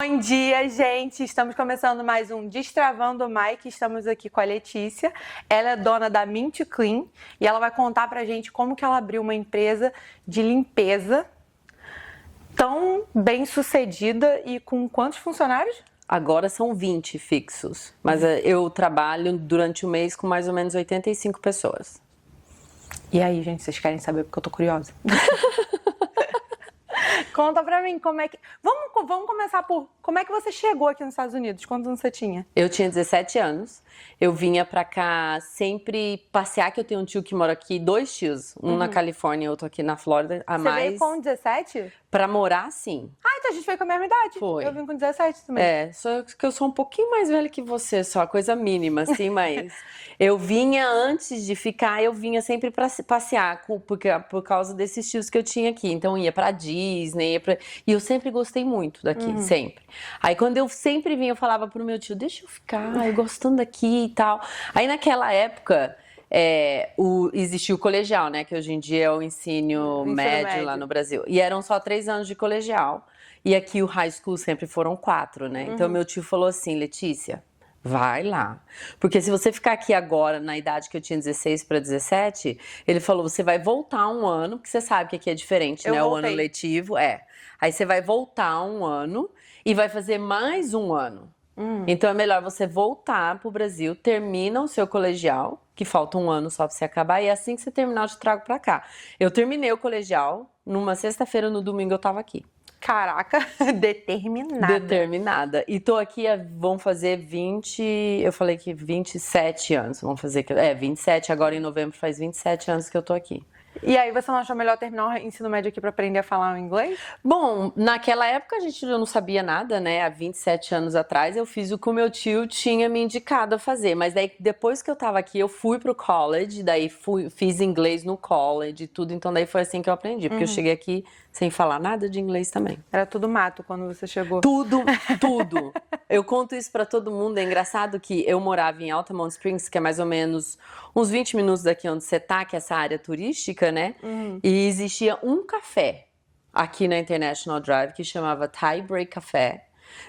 Bom dia, gente! Estamos começando mais um Destravando o Mike. Estamos aqui com a Letícia. Ela é dona da Mint Clean e ela vai contar pra gente como que ela abriu uma empresa de limpeza tão bem sucedida e com quantos funcionários? Agora são 20 fixos, mas eu trabalho durante o mês com mais ou menos 85 pessoas. E aí, gente, vocês querem saber porque eu tô curiosa? Conta pra mim como é que... Vamos começar por... Como é que você chegou aqui nos Estados Unidos? Quantos anos você tinha? Eu tinha 17 anos. Eu vinha pra cá sempre passear, que eu tenho um tio que mora aqui, 2 tios. Um na Califórnia e outro aqui na Flórida. Você veio com 17? Pra morar, sim. Ah, então a gente veio com a mesma idade. Foi. Eu vim com 17 também. É, só que eu sou um pouquinho mais velha que você, só coisa mínima, assim, mas eu vinha antes de ficar, eu vinha sempre pra passear, por causa desses tios que eu tinha aqui. Então ia pra Disney, e eu sempre gostei muito daqui, sempre. Aí quando eu sempre vinha, eu falava pro meu tio, deixa eu ficar, eu gostando daqui e tal. Aí naquela época... existia o colegial, né? Que hoje em dia é o ensino médio lá no Brasil. E eram só 3 anos de colegial. E aqui o high school sempre foram 4, né? Então meu tio falou assim, Letícia, vai lá. Porque se você ficar aqui agora, na idade que eu tinha 16 para 17, ele falou, você vai voltar um ano, porque você sabe que aqui é diferente, né? O ano letivo, Aí você vai voltar um ano e vai fazer mais um ano. Então é melhor você voltar pro Brasil, termina o seu colegial, que falta um ano só pra você acabar, e assim que você terminar eu te trago pra cá. Eu terminei o colegial, numa sexta-feira, no domingo eu tava aqui. Caraca, determinada. Determinada. E tô aqui, vão fazer 20, eu falei que 27 anos, vão fazer, 27, agora em novembro faz 27 anos que eu tô aqui. E aí, você não achou melhor terminar o ensino médio aqui pra aprender a falar o inglês? Bom, naquela época eu não sabia nada, né? Há 27 anos atrás eu fiz o que o meu tio tinha me indicado a fazer. Mas daí, depois que eu tava aqui, eu fui pro college, daí fiz inglês no college e tudo. Então daí foi assim que eu aprendi, porque eu cheguei aqui sem falar nada de inglês também. Era tudo mato quando você chegou? Tudo, tudo. Eu conto isso pra todo mundo. É engraçado que eu morava em Altamont Springs, que é mais ou menos uns 20 minutos daqui onde você tá, que é essa área turística, né? E existia um café aqui na International Drive que chamava Thai Break Café.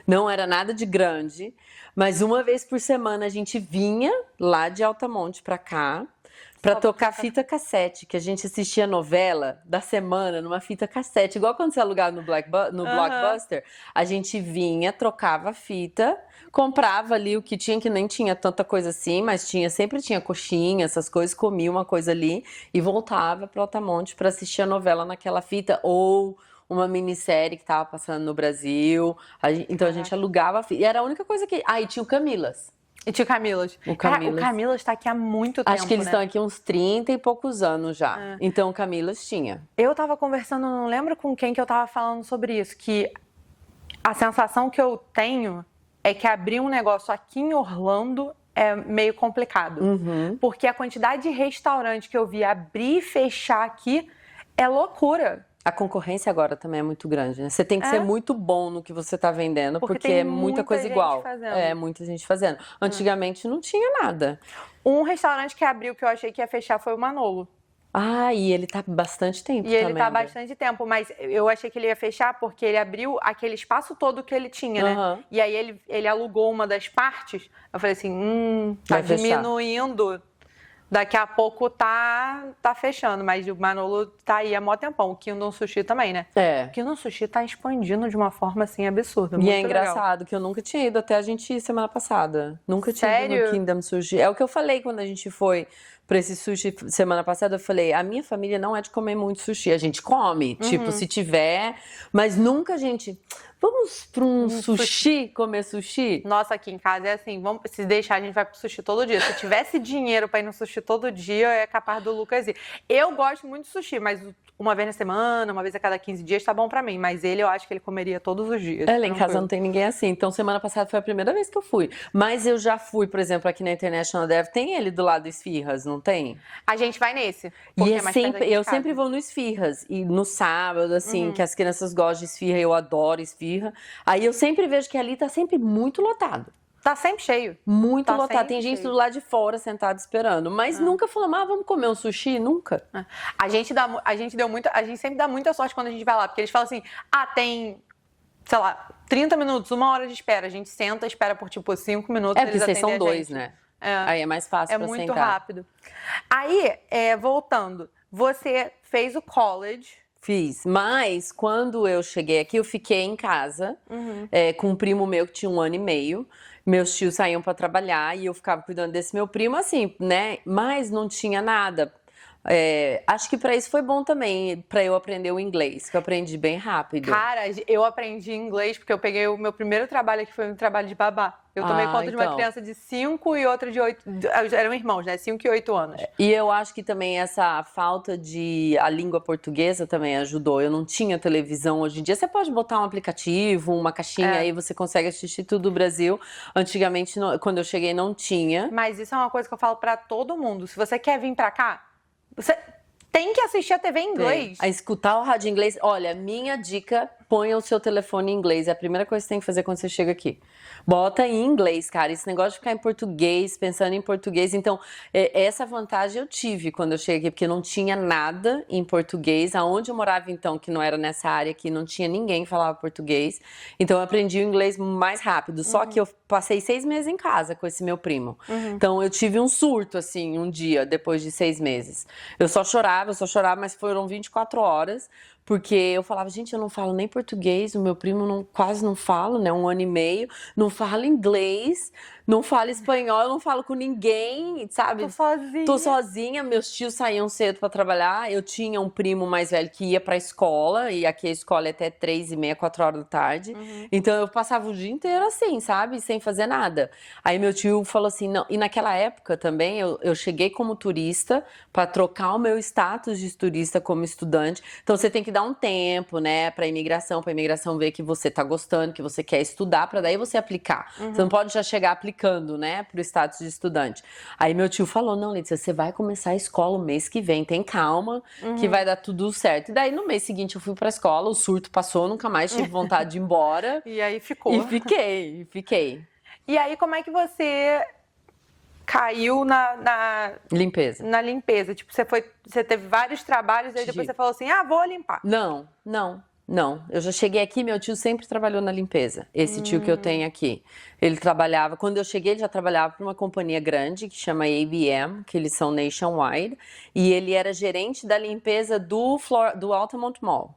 Não era nada de grande, mas uma vez por semana a gente vinha lá de Altamont pra cá pra tocar fita cassete, que a gente assistia novela da semana numa fita cassete, igual quando você alugava no Blockbuster, a gente vinha, trocava a fita, comprava ali o que tinha, que nem tinha tanta coisa assim, mas sempre tinha coxinha, essas coisas, comia uma coisa ali e voltava para Altamonte para assistir a novela naquela fita, ou uma minissérie que tava passando no Brasil. Então a gente alugava a fita, e era a única coisa que... e tinha o Camilas. E tio Camilas. O Camilas. O Camilas tá aqui há muito tempo, Acho que eles estão aqui uns 30 e poucos anos já. Então o Camilas tinha. Eu tava conversando, não lembro com quem que eu tava falando sobre isso, que a sensação que eu tenho é que abrir um negócio aqui em Orlando é meio complicado. Porque a quantidade de restaurante que eu vi abrir e fechar aqui é loucura. A concorrência agora também é muito grande, né? Você tem que ser muito bom no que você tá vendendo, porque é muita coisa igual. É, muita gente fazendo. Antigamente não tinha nada. Um restaurante que abriu que eu achei que ia fechar foi o Manolo. E ele tá há bastante tempo também. E ele tá há bastante tempo, mas eu achei que ele ia fechar porque ele abriu aquele espaço todo que ele tinha, né? E aí ele alugou uma das partes. Eu falei assim, tá diminuindo. Daqui a pouco tá fechando, mas o Manolo tá aí há mó tempão. O Kingdom Sushi também, né? O Kingdom Sushi tá expandindo de uma forma, assim, absurda. E é engraçado que eu nunca tinha ido, até a gente ir semana passada. Nunca tinha ido no Kingdom Sushi. É o que eu falei quando a gente foi pra esse sushi semana passada. Eu falei, a minha família não é de comer muito sushi. A gente come, tipo, se tiver, mas nunca a gente... Vamos pra um sushi, comer sushi? Nossa, aqui em casa é assim, se deixar a gente vai pro sushi todo dia. Se eu tivesse dinheiro pra ir no sushi todo dia, é capaz do Lucas ir. Eu gosto muito de sushi, mas uma vez na semana, uma vez a cada 15 dias tá bom pra mim. Mas ele, eu acho que ele comeria todos os dias. Lá em casa não tem ninguém assim. Então, semana passada foi a primeira vez que eu fui. Mas eu já fui, por exemplo, aqui na International Drive. Tem ele do lado do Esfirras, não tem? A gente vai nesse. E eu sempre vou no Esfirras. E no sábado, assim, que as crianças gostam de esfirra, eu adoro esfirra. Aí eu sempre vejo que ali tá sempre muito lotado. Tá sempre cheio. Muito lotado. Tem gente do lado de fora sentado esperando. Mas nunca falamos, vamos comer um sushi? Nunca. A gente sempre dá muita sorte quando a gente vai lá. Porque eles falam assim, tem sei lá, 30 minutos, 1 hora de espera. A gente senta, espera por tipo 5 minutos. Porque vocês são 2, né? Aí é mais fácil pra sentar. É muito rápido. Aí, voltando, você fez o college. Fiz, mas quando eu cheguei aqui, eu fiquei em casa com um primo meu que tinha 1 ano e meio. Meus tios saíam para trabalhar e eu ficava cuidando desse meu primo, assim, né? Mas não tinha nada. Acho que para isso foi bom também, para eu aprender o inglês, que eu aprendi bem rápido. Cara, eu aprendi inglês porque eu peguei o meu primeiro trabalho aqui, foi um trabalho de babá. Eu tomei conta de uma criança de 5 e outra de 8, eram irmãos, né? 5 e 8 anos. E eu acho que também essa falta de a língua portuguesa também ajudou. Eu não tinha televisão hoje em dia. Você pode botar um aplicativo, uma caixinha aí, você consegue assistir tudo do Brasil. Antigamente, quando eu cheguei, não tinha. Mas isso é uma coisa que eu falo pra todo mundo. Se você quer vir pra cá, você tem que assistir a TV em inglês. A escutar o rádio em inglês. Olha, minha dica, ponha o seu telefone em inglês. É a primeira coisa que você tem que fazer quando você chega aqui. Bota em inglês, cara. Esse negócio de ficar em português, pensando em português. Então, essa vantagem eu tive quando eu cheguei aqui, porque não tinha nada em português. Aonde eu morava, então, que não era nessa área aqui, não tinha ninguém que falava português. Então, eu aprendi o inglês mais rápido. Só que eu passei 6 meses em casa com esse meu primo. Então, eu tive um surto, assim, um dia, depois de 6 meses. Eu só chorava, mas foram 24 horas. Porque eu falava, gente, eu não falo nem português, o meu primo quase não fala, né? 1 ano e meio, não fala inglês, não fala espanhol, eu não falo com ninguém, sabe? Tô sozinha, meus tios saíam cedo pra trabalhar, eu tinha um primo mais velho que ia pra escola, e aqui a escola é até 3h30, 4 horas da tarde. Então eu passava o dia inteiro assim, sabe? Sem fazer nada. Aí meu tio falou assim, não, e naquela época também eu cheguei como turista pra trocar o meu status de turista como estudante. Então você tem que dar um tempo, né, pra imigração ver que você tá gostando, que você quer estudar, pra daí você aplicar. Você não pode já chegar aplicando, né, pro status de estudante. Aí meu tio falou, não, Letícia, você vai começar a escola o mês que vem, tem calma, que vai dar tudo certo. E daí no mês seguinte eu fui pra escola, o surto passou, nunca mais tive vontade de ir embora. E aí ficou. E fiquei. E aí como é que você caiu na limpeza? Na limpeza. Tipo, você teve vários trabalhos e aí depois você falou assim, vou limpar. Não. Eu já cheguei aqui, meu tio sempre trabalhou na limpeza. Esse tio que eu tenho aqui. Ele trabalhava, quando eu cheguei, ele já trabalhava para uma companhia grande que chama ABM, que eles são nationwide. E ele era gerente da limpeza do Altamont Mall.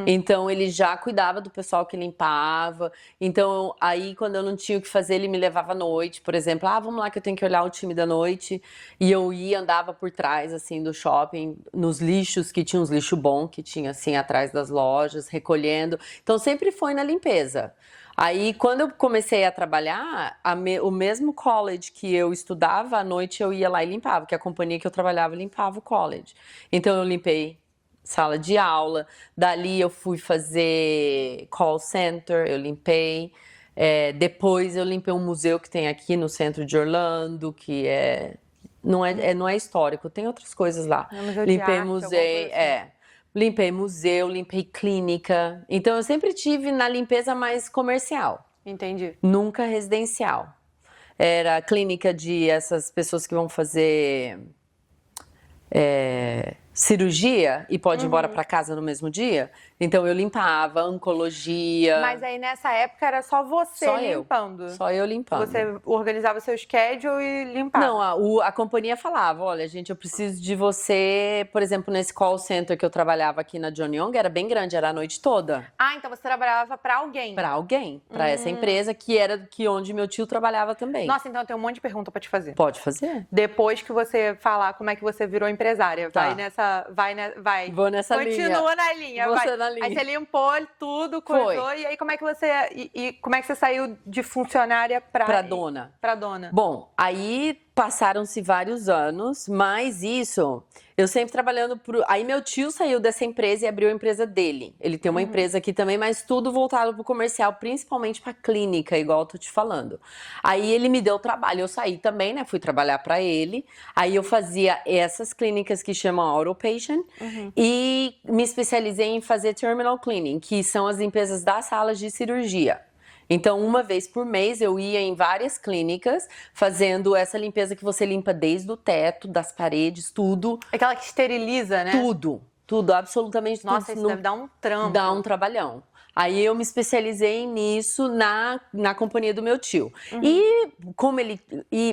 Então ele já cuidava do pessoal que limpava. Então aí quando eu não tinha o que fazer, ele me levava à noite, por exemplo, vamos lá que eu tenho que olhar o time da noite. E eu andava por trás assim do shopping, nos lixos, que tinha uns lixo bom que tinha assim atrás das lojas, recolhendo. Então sempre foi na limpeza. Aí, quando eu comecei a trabalhar, o mesmo college que eu estudava, à noite eu ia lá e limpava, que a companhia que eu trabalhava limpava o college. Então eu limpei sala de aula, dali eu fui fazer call center, eu limpei, depois eu limpei um museu que tem aqui no centro de Orlando, que não é histórico, tem outras coisas lá. Limpei museu, limpei museu, limpei clínica, então eu sempre tive na limpeza mais comercial. Entendi. Nunca residencial. Era clínica de essas pessoas que vão fazer cirurgia e pode ir embora para casa no mesmo dia. Então eu limpava, oncologia. Mas aí nessa época era só você limpando? Só eu limpando. Você organizava seu schedule e limpava? Não, a companhia falava, olha gente, eu preciso de você, por exemplo, nesse call center que eu trabalhava aqui na John Young, era bem grande, era a noite toda. Então você trabalhava para alguém? Para alguém, para essa empresa que era onde meu tio trabalhava também. Nossa, então eu tenho um monte de pergunta para te fazer. Pode fazer. Depois que você falar como é que você virou empresária, tá. vai. Vou nessa linha. Continua na linha, vai. Aí você limpou tudo, coisou, e aí como é que você como é que você saiu de funcionária para dona? Para dona. Bom, aí passaram-se vários anos, mas isso, eu sempre trabalhando aí meu tio saiu dessa empresa e abriu a empresa dele. Ele tem uma empresa aqui também, mas tudo voltado pro comercial, principalmente pra clínica, igual eu tô te falando. Aí ele me deu trabalho, eu saí também, né, fui trabalhar pra ele. Aí eu fazia essas clínicas que chamam outpatient e me especializei em fazer terminal cleaning, que são as limpezas das salas de cirurgia. Então, uma vez por mês, eu ia em várias clínicas fazendo essa limpeza que você limpa desde o teto, das paredes, tudo. Aquela que esteriliza, né? Tudo. tudo, absolutamente tudo. Nossa, isso deve dar um trampo. Dá um trabalhão. Aí eu me especializei nisso na companhia do meu tio. E como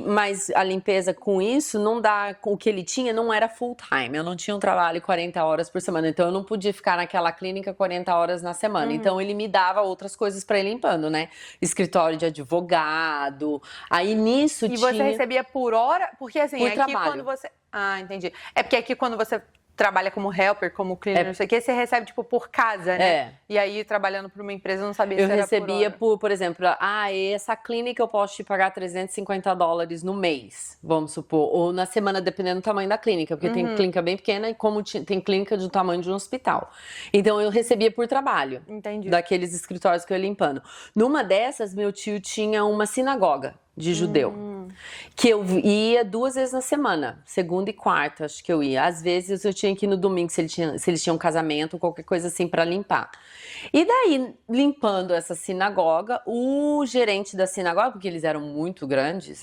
mas a limpeza com isso não dá, com o que ele tinha não era full time. Eu não tinha um trabalho 40 horas por semana, então eu não podia ficar naquela clínica 40 horas na semana. Então ele me dava outras coisas para ir limpando, né? Escritório de advogado. Aí nisso tinha. E você recebia por hora? Porque assim, por aqui trabalho. Quando você. Ah, entendi. É porque aqui quando você trabalha como helper, como cleaner, não sei o que, você recebe, tipo, por casa, né? E aí, trabalhando para uma empresa, eu não sabia se era recebia por hora. por exemplo, essa clínica eu posso te pagar $350 no mês, vamos supor. Ou na semana, dependendo do tamanho da clínica. Porque tem clínica bem pequena e como tem clínica do tamanho de um hospital. Então, eu recebia por trabalho. Entendi. Daqueles escritórios que eu ia limpando. Numa dessas, meu tio tinha uma sinagoga de judeu. Que eu ia 2 vezes na semana, segunda e quarta, acho que eu ia. Às vezes eu tinha que ir no domingo, se eles tinham um casamento, qualquer coisa assim pra limpar. E daí, limpando essa sinagoga, o gerente da sinagoga, porque eles eram muito grandes,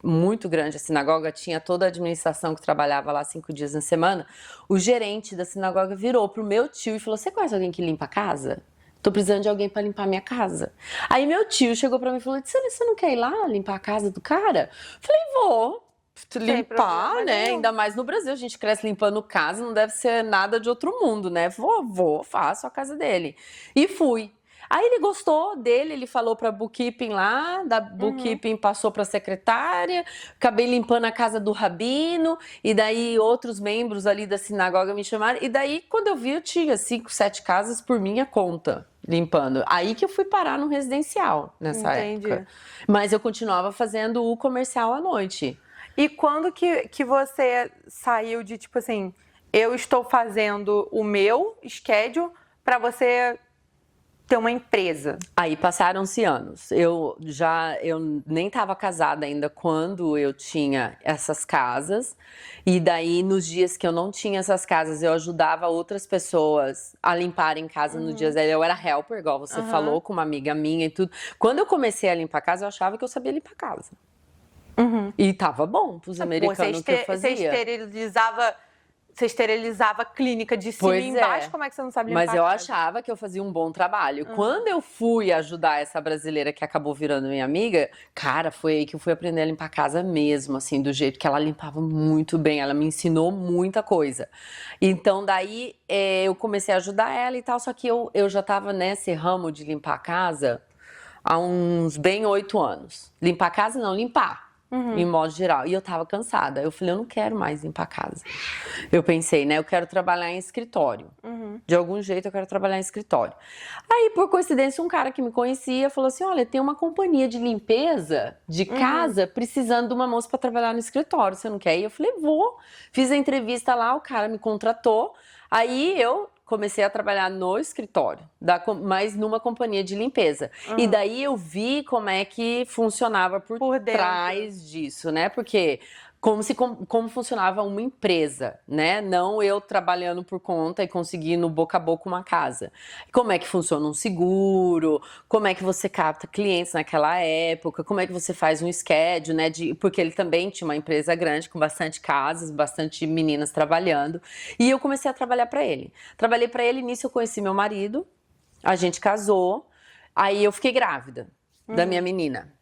muito grande a sinagoga, tinha toda a administração que trabalhava lá 5 dias na semana. O gerente da sinagoga virou pro meu tio e falou: você conhece alguém que limpa a casa? Tô precisando de alguém pra limpar a minha casa. Aí meu tio chegou pra mim e falou: você não quer ir lá limpar a casa do cara? Falei: vou limpar, né? Ainda mais no Brasil, a gente cresce limpando casa, não deve ser nada de outro mundo, né? Faço a casa dele. E fui. Aí ele gostou dele, ele falou pra bookkeeping lá, da bookkeeping passou pra secretária, acabei limpando a casa do rabino, e daí outros membros ali da sinagoga me chamaram, e daí quando eu vi eu tinha 5, 7 casas por minha conta, limpando. Aí que eu fui parar no residencial nessa época. Mas eu continuava fazendo o comercial à noite. E quando que você saiu de, tipo assim, eu estou fazendo o meu schedule pra você ter uma empresa? Aí passaram-se anos. Eu nem estava casada ainda quando eu tinha essas casas. E daí, nos dias que eu não tinha essas casas, eu ajudava outras pessoas a limparem casa no dia. Eu era helper, igual você falou, com uma amiga minha e tudo. Quando eu comecei a limpar casa, eu achava que eu sabia limpar casa. E tava bom pros americanos que eu fazia. Você esterilizava a clínica de cima e embaixo, como é que você não sabe limpar? Mas eu achava que eu fazia um bom trabalho. Quando eu fui ajudar essa brasileira que acabou virando minha amiga, cara, foi aí que eu fui aprender a limpar a casa mesmo, assim, do jeito que ela limpava muito bem. Ela me ensinou muita coisa. Então, daí, eu comecei a ajudar ela e tal, só que eu já tava nesse ramo de limpar a casa há uns bem 8 anos. Limpar a casa não, limpar. Em modo geral. E eu tava cansada. Eu falei: eu não quero mais limpar a casa. Eu pensei, né? Eu quero trabalhar em escritório. De algum jeito eu quero trabalhar em escritório. Aí, por coincidência, um cara que me conhecia falou assim: olha, tem uma companhia de limpeza de casa precisando de uma moça pra trabalhar no escritório. Você não quer ir? Eu falei: vou. Fiz a entrevista lá, o cara me contratou. Aí eu comecei a trabalhar no escritório, mas numa companhia de limpeza. E daí eu vi como é que funcionava por trás disso, né? Porque como funcionava uma empresa, né? Não eu trabalhando por conta e conseguindo boca a boca uma casa. Como é que funciona um seguro, como é que você capta clientes naquela época, como é que você faz um schedule, né? Porque ele também tinha uma empresa grande com bastante casas, bastante meninas trabalhando. E eu comecei a trabalhar para ele. Trabalhei para ele, nisso eu conheci meu marido, a gente casou, aí eu fiquei grávida da minha menina.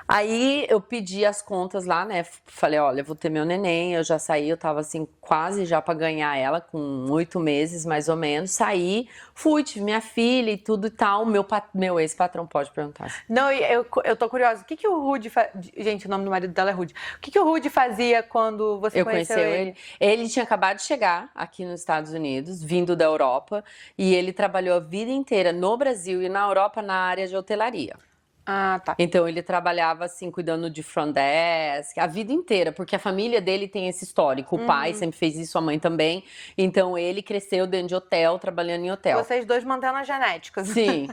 Aí eu pedi as contas lá, né? Falei: olha, eu vou ter meu neném. Eu já saí, eu tava assim, quase já pra ganhar ela, com 8 meses mais ou menos. Saí, fui, tive minha filha e tudo e tal. Meu ex-patrão pode perguntar. Não, eu tô curiosa. O que o Rudy faz? Gente, o nome do marido dela é Rudy. O que o Rudy fazia quando você conheceu ele? Ele tinha acabado de chegar aqui nos Estados Unidos, vindo da Europa. E ele trabalhou a vida inteira no Brasil e na Europa na área de hotelaria. Ah, tá. Então ele trabalhava assim, cuidando de front desk, a vida inteira, porque a família dele tem esse histórico. O pai sempre fez isso, a mãe também. Então ele cresceu dentro de hotel, trabalhando em hotel. Vocês dois mantendo a genética. Sim.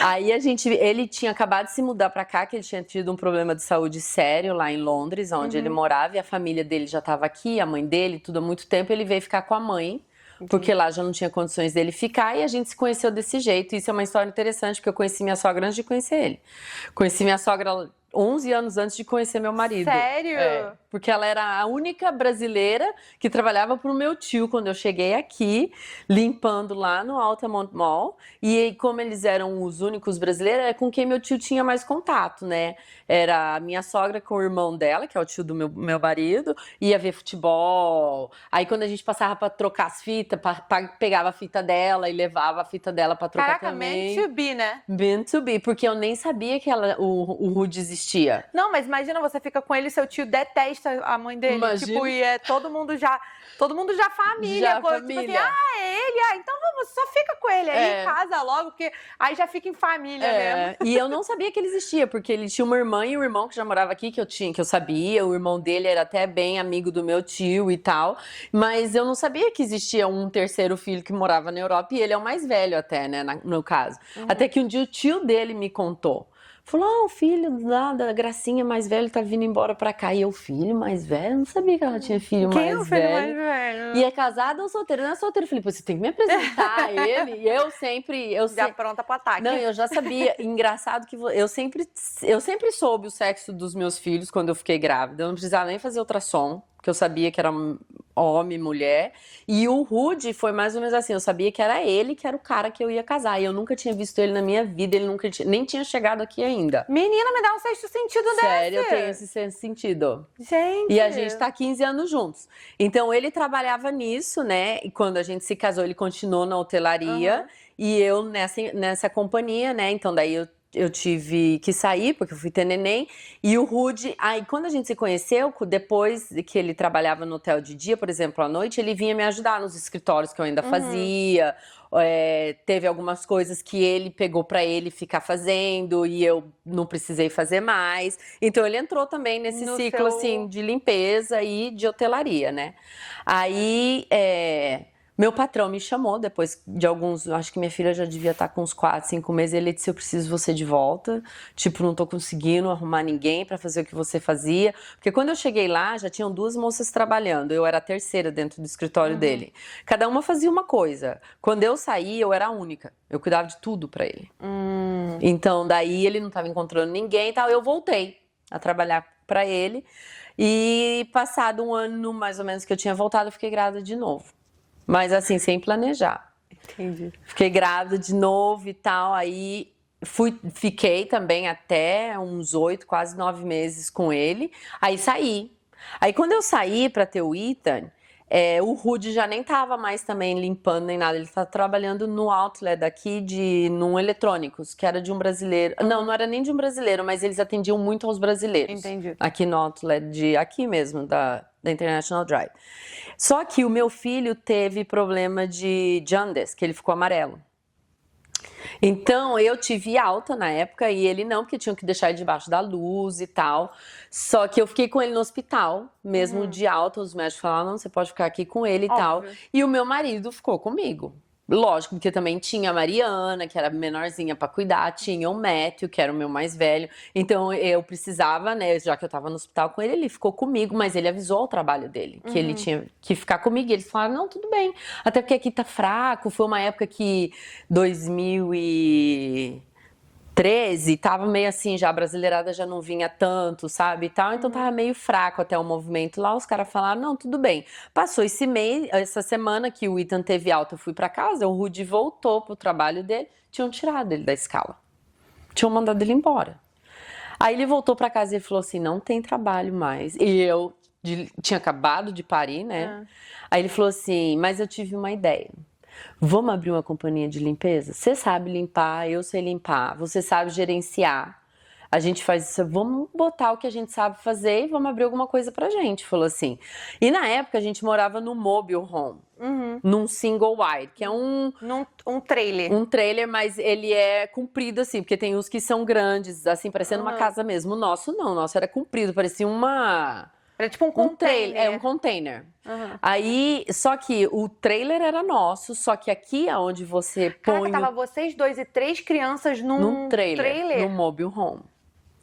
Aí ele tinha acabado de se mudar pra cá, que ele tinha tido um problema de saúde sério lá em Londres, onde ele morava, e a família dele já estava aqui, a mãe dele, tudo há muito tempo. Ele veio ficar com a mãe. Porque lá já não tinha condições dele ficar e a gente se conheceu desse jeito. Isso é uma história interessante, porque eu conheci minha sogra antes de conhecer ele. Conheci minha sogra 11 anos antes de conhecer meu marido. Sério? porque ela era a única brasileira que trabalhava pro meu tio quando eu cheguei aqui, limpando lá no Altamont Mall. E como eles eram os únicos brasileiros, é com quem meu tio tinha mais contato, né? Era a minha sogra com o irmão dela, que é o tio do meu marido, ia ver futebol. Aí quando a gente passava pra trocar as fitas, pegava a fita dela e levava a fita dela pra trocar também. Meant to be, né? Meant to be, porque eu nem sabia que o Rude existia. Não, mas imagina, você fica com ele e seu tio detesta a mãe dele. Imagina. Tipo, e é todo mundo já família. Já Tipo família. assim, é ele, então vamos, só fica com ele aí, casa logo, porque aí já fica em família mesmo. E eu não sabia que ele existia, porque ele tinha uma irmã e um irmão que já morava aqui, que eu sabia, o irmão dele era até bem amigo do meu tio e tal, mas eu não sabia que existia um terceiro filho que morava na Europa, e ele é o mais velho até, né, no caso. Até que um dia o tio dele me contou. Falou, o filho lá da Gracinha mais velho tá vindo embora pra cá. E eu, filho mais velho? Eu não sabia que ela tinha filho Quem mais é o filho velho. mais velho? E é casado ou solteiro? Não é solteiro. Eu falei, pô, você tem que me apresentar a ele. E eu sempre... Já pronta pro ataque. Não, eu já sabia. Engraçado que eu sempre soube o sexo dos meus filhos quando eu fiquei grávida. Eu não precisava nem fazer ultrassom, porque eu sabia que era homem, mulher. E o Rude foi mais ou menos assim, eu sabia que era ele que era o cara que eu ia casar. E eu nunca tinha visto ele na minha vida, ele nem tinha chegado aqui ainda. Menina, me dá um sexto sentido desse. Sério, eu tenho esse sexto sentido. Gente. E a gente tá 15 anos juntos. Então, ele trabalhava nisso, né? E quando a gente se casou, ele continuou na hotelaria. E eu nessa companhia, né? Então, daí eu tive que sair, porque eu fui ter neném. E o Rude, aí quando a gente se conheceu, depois que ele trabalhava no hotel de dia, por exemplo, à noite, ele vinha me ajudar nos escritórios que eu ainda fazia. Teve algumas coisas que ele pegou pra ele ficar fazendo e eu não precisei fazer mais. Então ele entrou também nesse ciclo assim de limpeza e de hotelaria, né? Aí meu patrão me chamou depois de alguns, acho que minha filha já devia estar com uns 4, 5 meses. Ele disse, eu preciso você de volta. Tipo, não tô conseguindo arrumar ninguém pra fazer o que você fazia. Porque quando eu cheguei lá, já tinham 2 moças trabalhando. Eu era a terceira dentro do escritório dele. Cada uma fazia uma coisa. Quando eu saí, eu era a única. Eu cuidava de tudo pra ele. Então, daí ele não tava encontrando ninguém e tal. Eu voltei a trabalhar pra ele. E passado um ano, mais ou menos, que eu tinha voltado, eu fiquei grávida de novo. Mas assim, sem planejar. Entendi. Fiquei grávida de novo e tal, aí fiquei também até uns 8, quase 9 meses com ele. Aí saí. Aí quando eu saí pra ter o Ethan, o Rude já nem tava mais também limpando nem nada. Ele tá trabalhando no outlet aqui num eletrônicos, que era de um brasileiro. Não era nem de um brasileiro, mas eles atendiam muito aos brasileiros. Entendi. Aqui no outlet aqui mesmo, da International Drive. Só que o meu filho teve problema de jaundice, que ele ficou amarelo. Então, eu tive alta na época e ele não, porque tinham que deixar ele debaixo da luz e tal. Só que eu fiquei com ele no hospital, mesmo de alta. Os médicos falaram, não, você pode ficar aqui com ele e tal. E o meu marido ficou comigo. Lógico, porque também tinha a Mariana, que era menorzinha pra cuidar, tinha o Matthew, que era o meu mais velho. Então eu precisava, né, já que eu tava no hospital com ele, ele ficou comigo, mas ele avisou ao trabalho dele, que ele tinha que ficar comigo. E eles falaram, não, tudo bem. Até porque aqui tá fraco, foi uma época que 2013 tava meio assim, já a brasileirada já não vinha tanto, sabe, e tal, então tava meio fraco até o movimento lá. Os caras falaram, não, tudo bem. Passou essa semana que o Ethan teve alta, eu fui pra casa, o Rudy voltou pro trabalho dele, tinham tirado ele da escala, tinham mandado ele embora. Aí ele voltou pra casa e ele falou assim, não tem trabalho mais. E eu tinha acabado de parir, né? Aí ele falou assim, mas eu tive uma ideia. Vamos abrir uma companhia de limpeza? Você sabe limpar, eu sei limpar, você sabe gerenciar. A gente faz isso, vamos botar o que a gente sabe fazer e vamos abrir alguma coisa pra gente, falou assim. E na época a gente morava no mobile home, num single wide, que é um trailer. Um trailer, mas ele é comprido assim, porque tem uns que são grandes, assim, parecendo uma casa mesmo. O nosso não, o nosso era comprido, parecia era tipo um container. Um container. Aí, só que o trailer era nosso, só que aqui aonde você põe... Caraca, tava vocês 2 e 3 crianças num trailer? Num mobile home.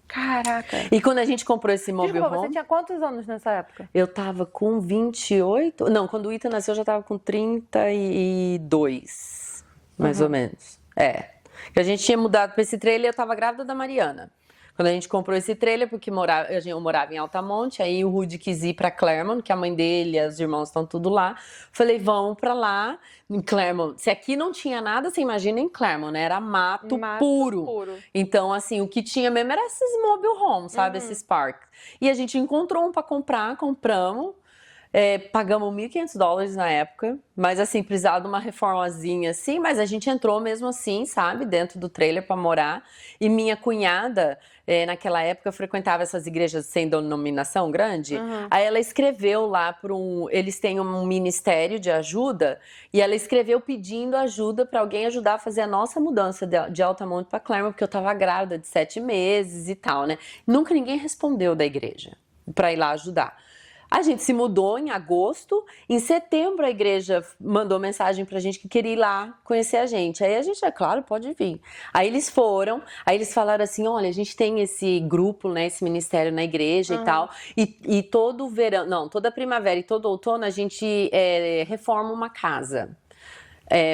Caraca. E quando a gente comprou esse mobile home... Você tinha quantos anos nessa época? Eu tava com 28... Não, quando o Ethan nasceu eu já tava com 32, mais ou menos. A gente tinha mudado pra esse trailer e eu tava grávida da Mariana. Quando a gente comprou esse trailer, porque eu morava em Altamonte, aí o Rudy quis ir pra Claremont, que a mãe dele e os irmãos estão tudo lá. Falei, vamos pra lá, em Claremont. Se aqui não tinha nada, você imagina em Claremont, né? Era mato puro. Então, assim, o que tinha mesmo era esses mobile homes, sabe? Esses parques. E a gente encontrou um pra comprar, compramos. Pagamos $1.500 na época, mas assim, precisava de uma reformazinha assim, mas a gente entrou mesmo assim, sabe, dentro do trailer para morar. E minha cunhada, naquela época, frequentava essas igrejas sem denominação grande. Aí ela escreveu lá eles têm um ministério de ajuda, e ela escreveu pedindo ajuda para alguém ajudar a fazer a nossa mudança de Altamonte para Claremont, porque eu tava grávida de 7 meses e tal, né? Nunca ninguém respondeu da igreja para ir lá ajudar. A gente se mudou em agosto, em setembro a igreja mandou mensagem pra gente que queria ir lá conhecer a gente. Aí a gente, claro, pode vir. Aí eles foram, aí eles falaram assim, olha, a gente tem esse grupo, né, esse ministério na igreja e tal, e todo verão, não, toda primavera e todo outono a gente reforma uma casa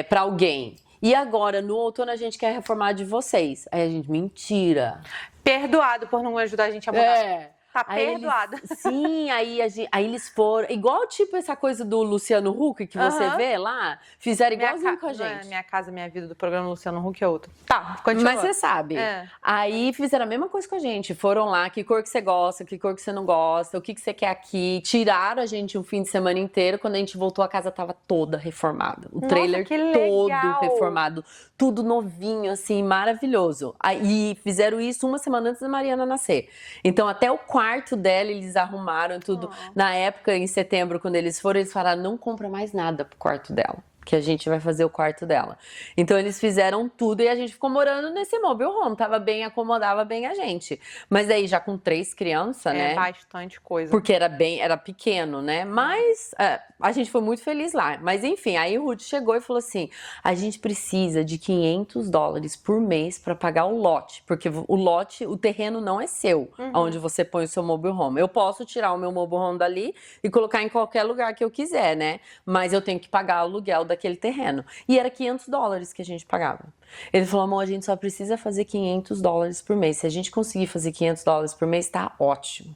pra alguém. E agora, no outono, a gente quer reformar de vocês. Aí a gente, mentira. Perdoado por não ajudar a gente a mudar. Tá perdoada. Sim, aí eles foram. Igual tipo essa coisa do Luciano Huck que você vê lá. Fizeram igualzinho com a gente. Minha Casa Minha Vida do programa Luciano Huck é outra. Tá, continua. Mas você sabe. Aí fizeram a mesma coisa com a gente. Foram lá, que cor que você gosta, que cor que você não gosta, o que você quer aqui. Tiraram a gente um fim de semana inteiro. Quando a gente voltou, a casa tava toda reformada. O trailer todo reformado. Tudo novinho, assim, maravilhoso. Aí fizeram isso uma semana antes da Mariana nascer. Então, até o quarto dela, eles arrumaram tudo. Na época, em setembro, quando eles foram, eles falaram, não compra mais nada pro quarto dela, que a gente vai fazer o quarto dela. Então, eles fizeram tudo e a gente ficou morando nesse mobile home. Tava bem, acomodava bem a gente. Mas aí, já com 3 crianças, né? Bastante coisa. Porque era pequeno, né? Mas a gente foi muito feliz lá. Mas, enfim, aí o Rudy chegou e falou assim, a gente precisa de $500 por mês para pagar o lote. Porque o terreno não é seu, onde você põe o seu mobile home. Eu posso tirar o meu mobile home dali e colocar em qualquer lugar que eu quiser, né? Mas eu tenho que pagar o aluguel daquele terreno. E era $500 que a gente pagava. Ele falou, amor, a gente só precisa fazer $500 por mês. Se a gente conseguir fazer $500 por mês, tá ótimo.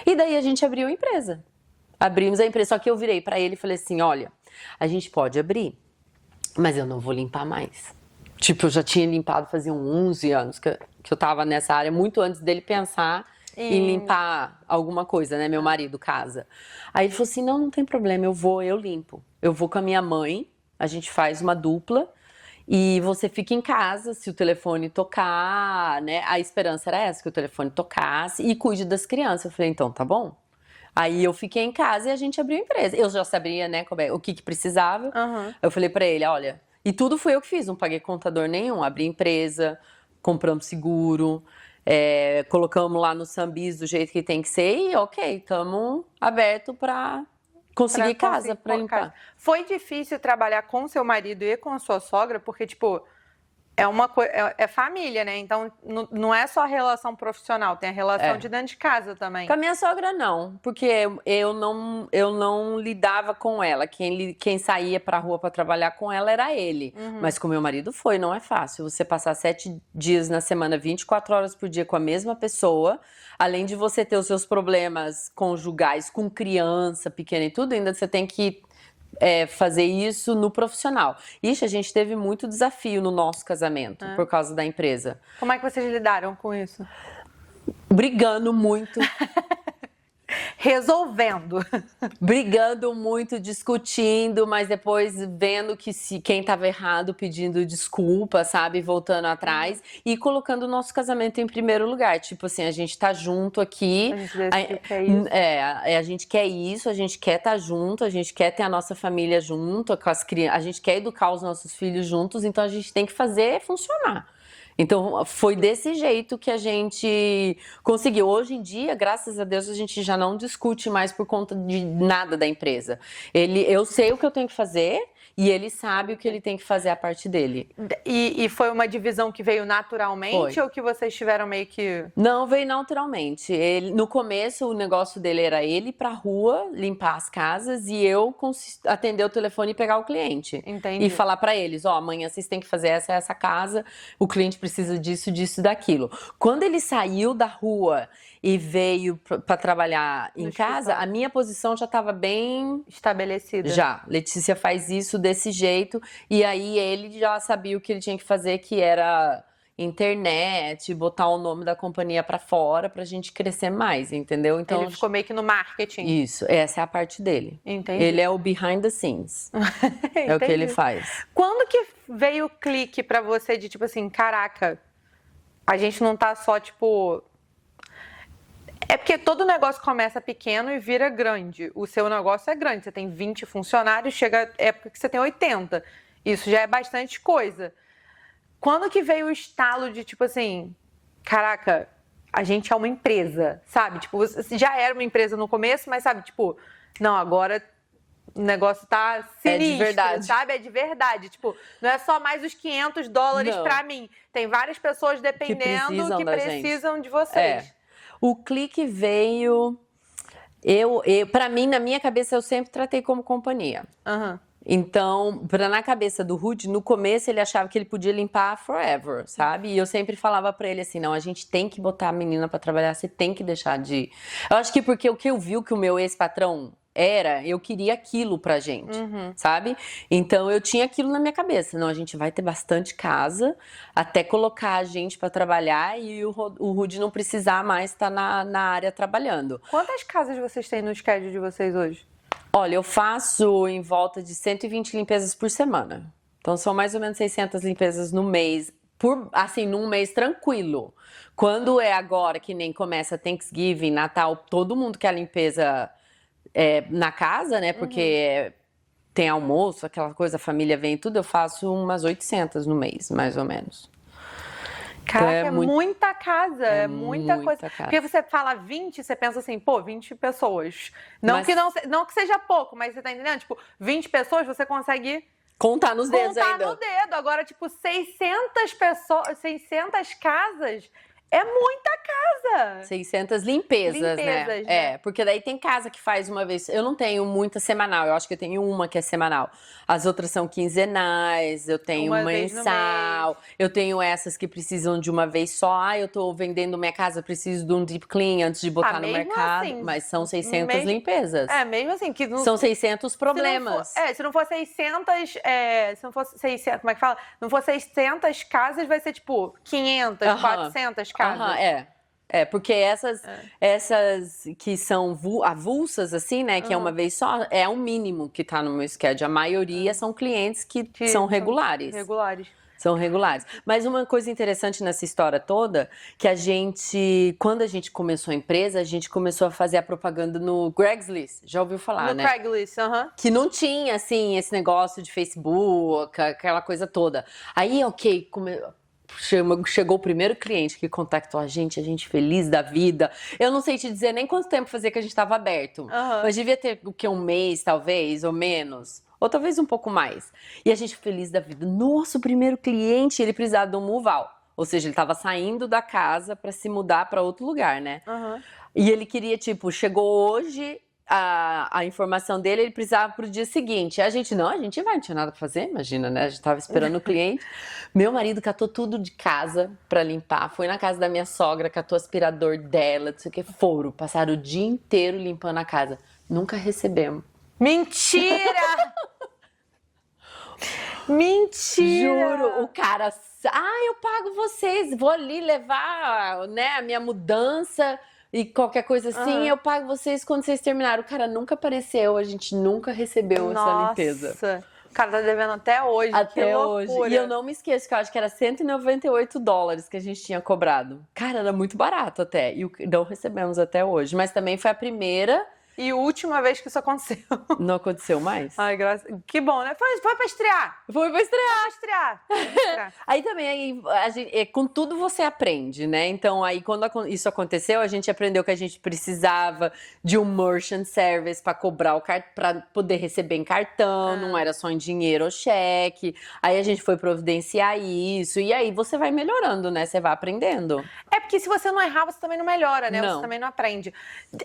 E daí a gente abriu a empresa. Abrimos a empresa, só que eu virei pra ele e falei assim, olha, a gente pode abrir, mas eu não vou limpar mais. Tipo, eu já tinha limpado faziam 11 anos que eu tava nessa área, muito antes dele pensar em limpar alguma coisa, né? Meu marido, casa. Aí ele falou assim, não tem problema, eu limpo. Eu vou com a minha mãe, a gente faz uma dupla e você fica em casa se o telefone tocar, né? A esperança era essa, que o telefone tocasse e cuide das crianças. Eu falei, então, tá bom. Aí eu fiquei em casa e a gente abriu a empresa. Eu já sabia, né, o que precisava. Eu falei pra ele, olha, e tudo foi eu que fiz, não paguei contador nenhum. Abri empresa, compramos seguro, colocamos lá no Sambis do jeito que tem que ser e ok, estamos abertos pra conseguir casa pra limpar. Foi difícil trabalhar com seu marido e com a sua sogra, porque, tipo, é família, né? Então, não é só relação profissional, tem a relação de dentro de casa também. Com a minha sogra, não, porque eu não lidava com ela. Quem saía pra rua pra trabalhar com ela era ele. Mas com meu marido não é fácil. Você passar 7 dias na semana, 24 horas por dia com a mesma pessoa, além de você ter os seus problemas conjugais com criança pequena e tudo, ainda você tem que fazer isso no profissional. Ixi, a gente teve muito desafio no nosso casamento por causa da empresa. Como é que vocês lidaram com isso? Brigando muito. Resolvendo. Brigando muito, discutindo, mas depois vendo que quem estava errado, pedindo desculpa, sabe? Voltando atrás e colocando o nosso casamento em primeiro lugar. Tipo assim, a gente tá junto aqui. A gente quer isso, a gente quer estar junto, a gente quer ter a nossa família junto, com as crianças, a gente quer educar os nossos filhos juntos, então a gente tem que fazer funcionar. Então, foi desse jeito que a gente conseguiu. Hoje em dia, graças a Deus, a gente já não discute mais por conta de nada da empresa. Eu sei o que eu tenho que fazer, E ele sabe o que ele tem que fazer a parte dele. E foi uma divisão que veio naturalmente ou que vocês tiveram meio que... Não, veio naturalmente. No começo, o negócio dele era ele ir pra rua, limpar as casas e eu atender o telefone e pegar o cliente. Entendi. E falar pra eles, amanhã vocês têm que fazer essa casa, o cliente precisa disso, disso e daquilo. Quando ele saiu da rua e veio para trabalhar em casa, a minha posição já estava bem estabelecida. Já. Letícia faz isso desse jeito. E aí ele já sabia o que ele tinha que fazer, que era internet, botar o nome da companhia para fora pra gente crescer mais, entendeu? Então ele ficou meio que no marketing. Isso, essa é a parte dele. Entendi. Ele é o behind the scenes. É o que ele faz. Quando que veio o clique pra você de tipo assim, caraca, a gente não tá só tipo... É porque todo negócio começa pequeno e vira grande. O seu negócio é grande. Você tem 20 funcionários, chega a época que você tem 80. Isso já é bastante coisa. Quando que veio o estalo de, tipo assim, caraca, a gente é uma empresa, sabe? Tipo, você já era uma empresa no começo, mas sabe, tipo, não, agora o negócio tá sinistro, é de verdade. Sabe? É de verdade. Tipo, não é só mais os $500 pra mim. Tem várias pessoas dependendo que precisam de vocês. O clique veio... Pra mim, na minha cabeça, eu sempre tratei como companhia. Então, na cabeça do Rudy, no começo ele achava que ele podia limpar forever, sabe? E eu sempre falava pra ele assim, não, a gente tem que botar a menina pra trabalhar, você tem que deixar de... Eu acho que porque o que eu vi que o meu ex-patrão eu queria aquilo pra gente, sabe? Então eu tinha aquilo na minha cabeça. Não, a gente vai ter bastante casa até colocar a gente pra trabalhar e o Rudy não precisar mais estar na área trabalhando. Quantas casas vocês têm no schedule de vocês hoje? Olha, eu faço em volta de 120 limpezas por semana. Então são mais ou menos 600 limpezas no mês. Assim, num mês tranquilo. Quando é agora, que nem começa Thanksgiving, Natal, todo mundo quer limpeza... na casa, né? Porque tem almoço, aquela coisa, a família vem e tudo. Eu faço umas 800 no mês, mais ou menos. Caraca, então muita casa, é muita coisa. Casa. Porque você fala 20, você pensa assim, pô, 20 pessoas. Não que seja pouco, mas você tá entendendo? Tipo, 20 pessoas você consegue... Contar nos dedos ainda. Contar no dedo. Agora, tipo, 600 pessoas, 600 casas... É muita casa! 600 limpezas, né? Porque daí tem casa que faz uma vez... Eu não tenho muita semanal, eu acho que eu tenho uma que é semanal. As outras são quinzenais, eu tenho uma mensal. Eu tenho essas que precisam de uma vez só. Eu tô vendendo minha casa, preciso de um deep clean antes de botar no mercado. Assim, mas são 600 limpezas. Mesmo assim. Que não, são 600 problemas. Se não for 600... se não fosse 600, como é que fala? Não for 600 casas, vai ser tipo 500, 400 casas. Porque essas que são avulsas, assim, né? Que é uma vez só, é o mínimo que tá no meu schedule. A maioria são clientes que são regulares. São regulares. Mas uma coisa interessante nessa história toda, que quando a gente começou a empresa, a gente começou a fazer a propaganda no Craigslist. Já ouviu falar, né? No Craigslist, Que não tinha, assim, esse negócio de Facebook, aquela coisa toda. Aí, chegou o primeiro cliente que contactou a gente feliz da vida. Eu não sei te dizer nem quanto tempo fazia que a gente estava aberto. Mas devia ter um mês, talvez, ou menos. Ou talvez um pouco mais. E a gente feliz da vida. Nosso primeiro cliente, ele precisava de um move-out. Ou seja, ele estava saindo da casa para se mudar para outro lugar, né? E ele queria, chegou hoje... A informação dele, ele precisava pro dia seguinte. A gente vai, não tinha nada pra fazer, imagina, né? A gente tava esperando o cliente. Meu marido catou tudo de casa pra limpar, foi na casa da minha sogra, catou o aspirador dela, não sei o que, passaram o dia inteiro limpando a casa. Nunca recebemos. Mentira! Mentira! Juro, o cara, eu pago vocês, vou ali levar, né, a minha mudança... E qualquer coisa assim, eu pago vocês quando vocês terminaram. O cara nunca apareceu, a gente nunca recebeu essa limpeza. Nossa, o cara tá devendo até hoje. Até hoje. E eu não me esqueço, que eu acho que era $198 que a gente tinha cobrado. Cara, era muito barato até. E não recebemos até hoje. Mas também foi a primeira E a última vez que isso aconteceu. Não aconteceu mais? Ai, graças... Que bom, né? Foi pra estrear. Foi pra estrear. Foi pra estrear. Aí também, com tudo você aprende, né? Então, aí quando isso aconteceu, a gente aprendeu que a gente precisava de um merchant service para cobrar para poder receber em cartão, não era só em dinheiro ou cheque. Aí a gente foi providenciar isso. E aí você vai melhorando, né? Você vai aprendendo. É porque se você não errar, você também não melhora, né? Não. Você também não aprende.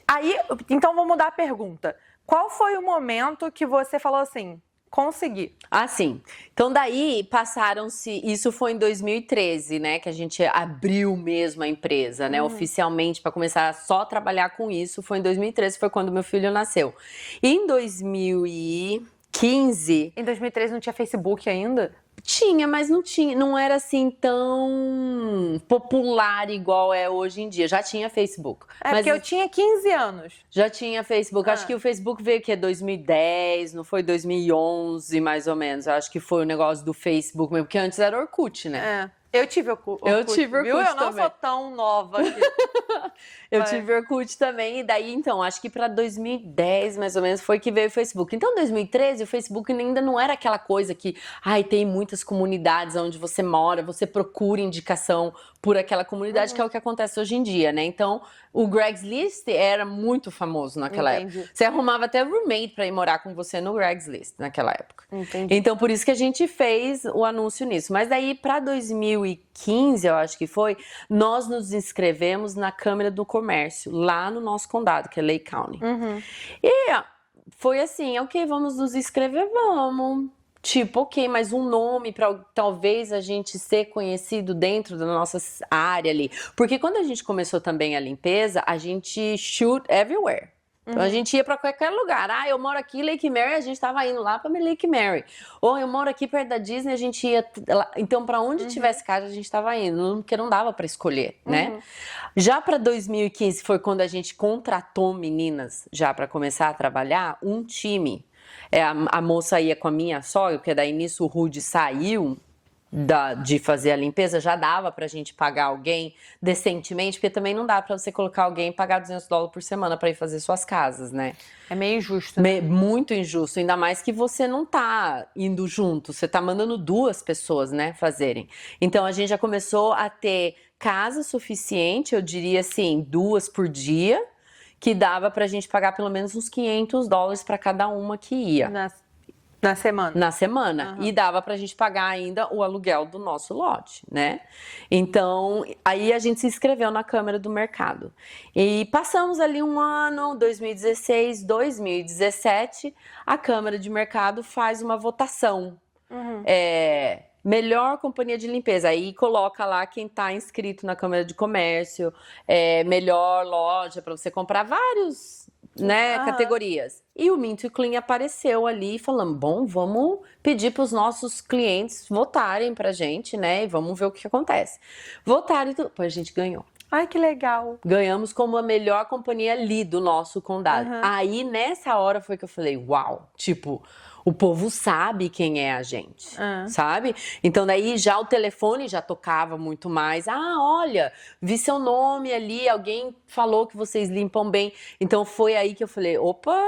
Aí, então vou mudar a pergunta. Qual foi o momento que você falou assim, consegui? Ah, sim. Então daí passaram-se, isso foi em 2013, né, que a gente abriu mesmo a empresa, né, oficialmente para começar a só trabalhar com isso, foi em 2013, foi quando meu filho nasceu. E em 2015... Em 2013 não tinha Facebook ainda? Tinha, mas não era assim tão popular igual é hoje em dia. Já tinha Facebook. É, mas porque eu tinha 15 anos. Já tinha Facebook. Acho que o Facebook veio que é 2010, não foi 2011 mais ou menos. Acho que foi o negócio do Facebook mesmo, porque antes era Orkut, né? É. Eu tive Orkut. Eu tive Orkut viu? Eu não também. sou tão nova aqui. Eu tive Orkut também, e daí, então, acho que para 2010, mais ou menos, foi que veio o Facebook. Então, em 2013, o Facebook ainda não era aquela coisa que, tem muitas comunidades onde você mora, você procura indicação por aquela comunidade, que é o que acontece hoje em dia, né? Então, o Craigslist era muito famoso naquela época. Você arrumava até roommate para ir morar com você no Craigslist naquela época. Entendi. Então, por isso que a gente fez o anúncio nisso. Mas daí, para 2015, eu acho que foi, nós nos inscrevemos na Câmara do Comércio, lá no nosso condado, que é Lake County. E foi assim, ok, vamos nos inscrever, vamos. Tipo, ok, mas um nome para talvez a gente ser conhecido dentro da nossa área ali. Porque quando a gente começou também a limpeza, a gente shoot everywhere. Então a gente ia para qualquer lugar. Eu moro aqui em Lake Mary, a gente tava indo lá para Lake Mary. Ou eu moro aqui perto da Disney, a gente ia lá. Então para onde tivesse casa, a gente tava indo, porque não dava para escolher, né? Já para 2015 foi quando a gente contratou meninas já para começar a trabalhar, um time. A moça ia com a minha sogra, porque daí nisso o Rudy saiu de fazer a limpeza, já dava pra gente pagar alguém decentemente, porque também não dá pra você colocar alguém e pagar $200 por semana pra ir fazer suas casas, né? É meio injusto. Né? Muito injusto, ainda mais que você não tá indo junto, você tá mandando duas pessoas, né, fazerem. Então a gente já começou a ter casa suficiente, eu diria assim, 2 por dia, que dava pra gente pagar pelo menos uns $500 pra cada uma que ia. Na semana? Na semana. E dava pra gente pagar ainda o aluguel do nosso lote, né? Então, aí a gente se inscreveu na Câmara do Mercado. E passamos ali um ano, 2016, 2017, a Câmara de Mercado faz uma votação. Melhor companhia de limpeza, aí coloca lá quem tá inscrito na Câmara de Comércio, melhor loja para você comprar vários, né, categorias. E o Mint Clean apareceu ali falando, bom, vamos pedir para os nossos clientes votarem pra gente, né, e vamos ver o que acontece. Votaram e tudo, a gente ganhou. Ai, que legal. Ganhamos como a melhor companhia ali do nosso condado. Aí, nessa hora, foi que eu falei, uau, tipo, o povo sabe quem é a gente, sabe? Então, daí, já o telefone já tocava muito mais. Olha, vi seu nome ali, alguém falou que vocês limpam bem. Então, foi aí que eu falei, opa,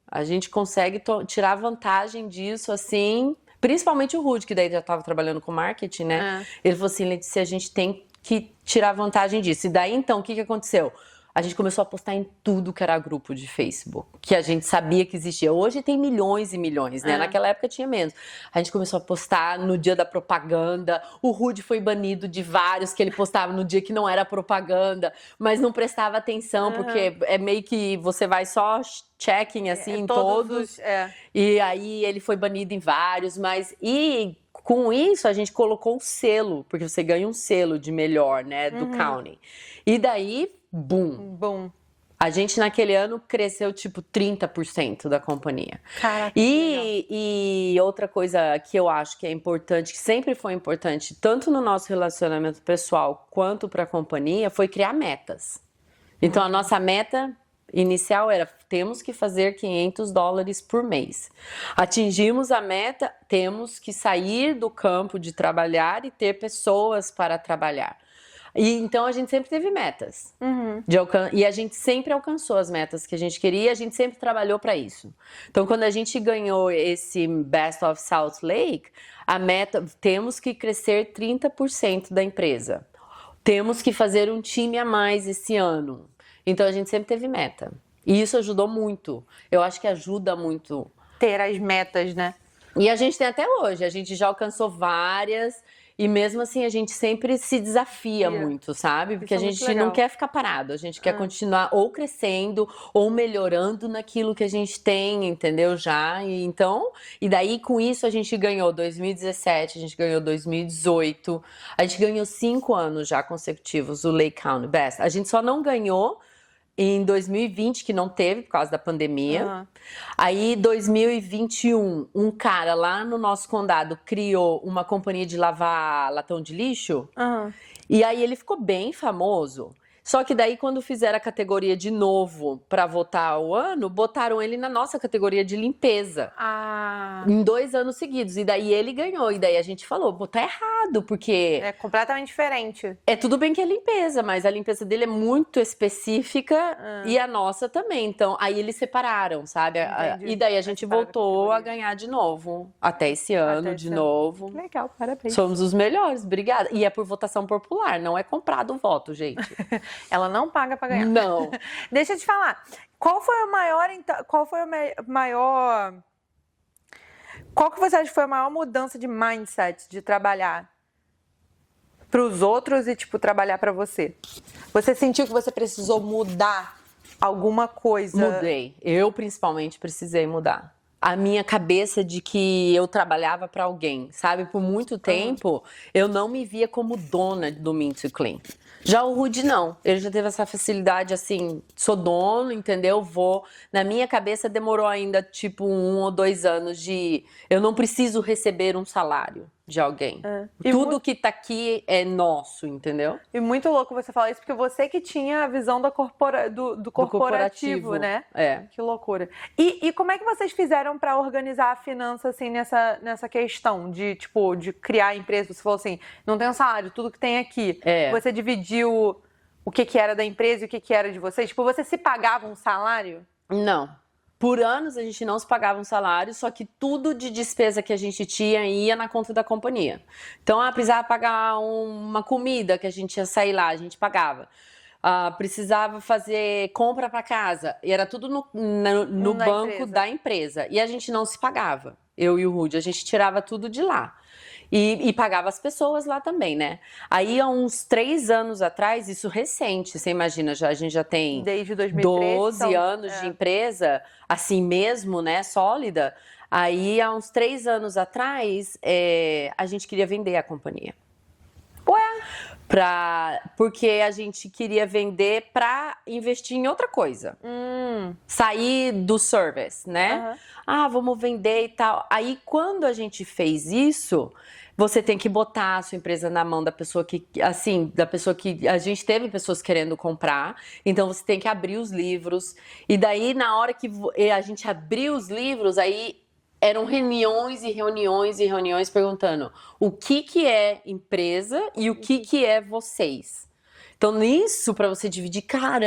a gente consegue tirar vantagem disso, assim... Principalmente o Rudy, que daí já estava trabalhando com marketing, né? Ele falou assim, Letícia, a gente tem que tirar vantagem disso. E daí, então, o que aconteceu? A gente começou a postar em tudo que era grupo de Facebook, que a gente sabia que existia. Hoje tem milhões e milhões, né? Naquela época tinha menos. A gente começou a postar no dia da propaganda. O Rudy foi banido de vários que ele postava no dia que não era propaganda, mas não prestava atenção, porque é meio que você vai só checking, assim, em todos. E aí ele foi banido em vários, mas... Com isso, a gente colocou o selo, porque você ganha um selo de melhor, né, do county. E daí, boom. A gente, naquele ano, cresceu, tipo, 30% da companhia. Caraca, e outra coisa que eu acho que é importante, que sempre foi importante, tanto no nosso relacionamento pessoal quanto para a companhia, foi criar metas. Então, a nossa meta inicial era, temos que fazer $500 por mês. Atingimos a meta, temos que sair do campo de trabalhar e ter pessoas para trabalhar. E então a gente sempre teve metas. E a gente sempre alcançou as metas que a gente queria, e a gente sempre trabalhou para isso. Então, quando a gente ganhou esse Best of Salt Lake, a meta, temos que crescer 30% da empresa. Temos que fazer um time a mais esse ano. Então, a gente sempre teve meta. E isso ajudou muito. Eu acho que ajuda muito. Ter as metas, né? E a gente tem até hoje. A gente já alcançou várias. E mesmo assim, a gente sempre se desafia muito, sabe? Porque a gente não quer ficar parado. A gente quer continuar ou crescendo ou melhorando naquilo que a gente tem, entendeu? Já. E daí, com isso, a gente ganhou 2017, a gente ganhou 2018. A gente ganhou 5 anos já consecutivos o Lake County Best. A gente só não ganhou em 2020, que não teve por causa da pandemia. Aí, 2021, um cara lá no nosso condado criou uma companhia de lavar latão de lixo. E aí ele ficou bem famoso. Só que daí, quando fizeram a categoria de novo para votar o ano, botaram ele na nossa categoria de limpeza. Em 2 anos seguidos. E daí ele ganhou. E daí a gente falou, pô, tá errado, porque... É completamente diferente. É tudo bem que é limpeza, mas a limpeza dele é muito específica e a nossa também. Então, aí eles separaram, sabe? E daí a gente voltou a ganhar de novo. Até esse ano, de novo. Legal, parabéns. Somos os melhores, obrigada. E é por votação popular, não é comprado o voto, gente. Ela não paga pra ganhar. Não. Deixa eu te falar. Qual que você acha que foi a maior mudança de mindset de trabalhar pros outros e, tipo, trabalhar pra você? Você sentiu que você precisou mudar alguma coisa? Mudei. Eu, principalmente, precisei mudar. A minha cabeça de que eu trabalhava pra alguém, sabe? Por muito tempo, eu não me via como dona do Mint Clean. Já o Rudy não, ele já teve essa facilidade assim, sou dono, entendeu? Na minha cabeça demorou ainda tipo 1 ou 2 anos de, eu não preciso receber um salário de alguém. Tudo que tá aqui é nosso, entendeu? E muito louco você falar isso, porque você que tinha a visão do corporativo, né? É. Que loucura. E como é que vocês fizeram para organizar a finança, assim, nessa questão de, tipo, de criar a empresa? Você falou assim, não tem um salário, tudo que tem aqui. Você dividiu o que era da empresa e o que era de vocês? Tipo, você se pagava um salário? Não. Por anos a gente não se pagava um salário, só que tudo de despesa que a gente tinha ia na conta da companhia. Então, precisava pagar uma comida que a gente ia sair lá, a gente pagava. Precisava fazer compra para casa, e era tudo no banco da empresa. E a gente não se pagava, eu e o Rudy, a gente tirava tudo de lá. E pagava as pessoas lá também, né? Aí, há uns 3 anos atrás, isso recente, você imagina, a gente já tem desde 2013, 12 anos de empresa, assim mesmo, né, sólida. Aí, há uns 3 anos atrás, a gente queria vender a companhia. Porque a gente queria vender para investir em outra coisa. Sair do service, né? Vamos vender e tal. Aí, quando a gente fez isso, você tem que botar a sua empresa na mão da pessoa que, assim, a gente teve pessoas querendo comprar, então você tem que abrir os livros. E daí, na hora que a gente abriu os livros, aí eram reuniões e reuniões e reuniões perguntando o que é empresa e o que é vocês. Então, nisso, pra você dividir, cara,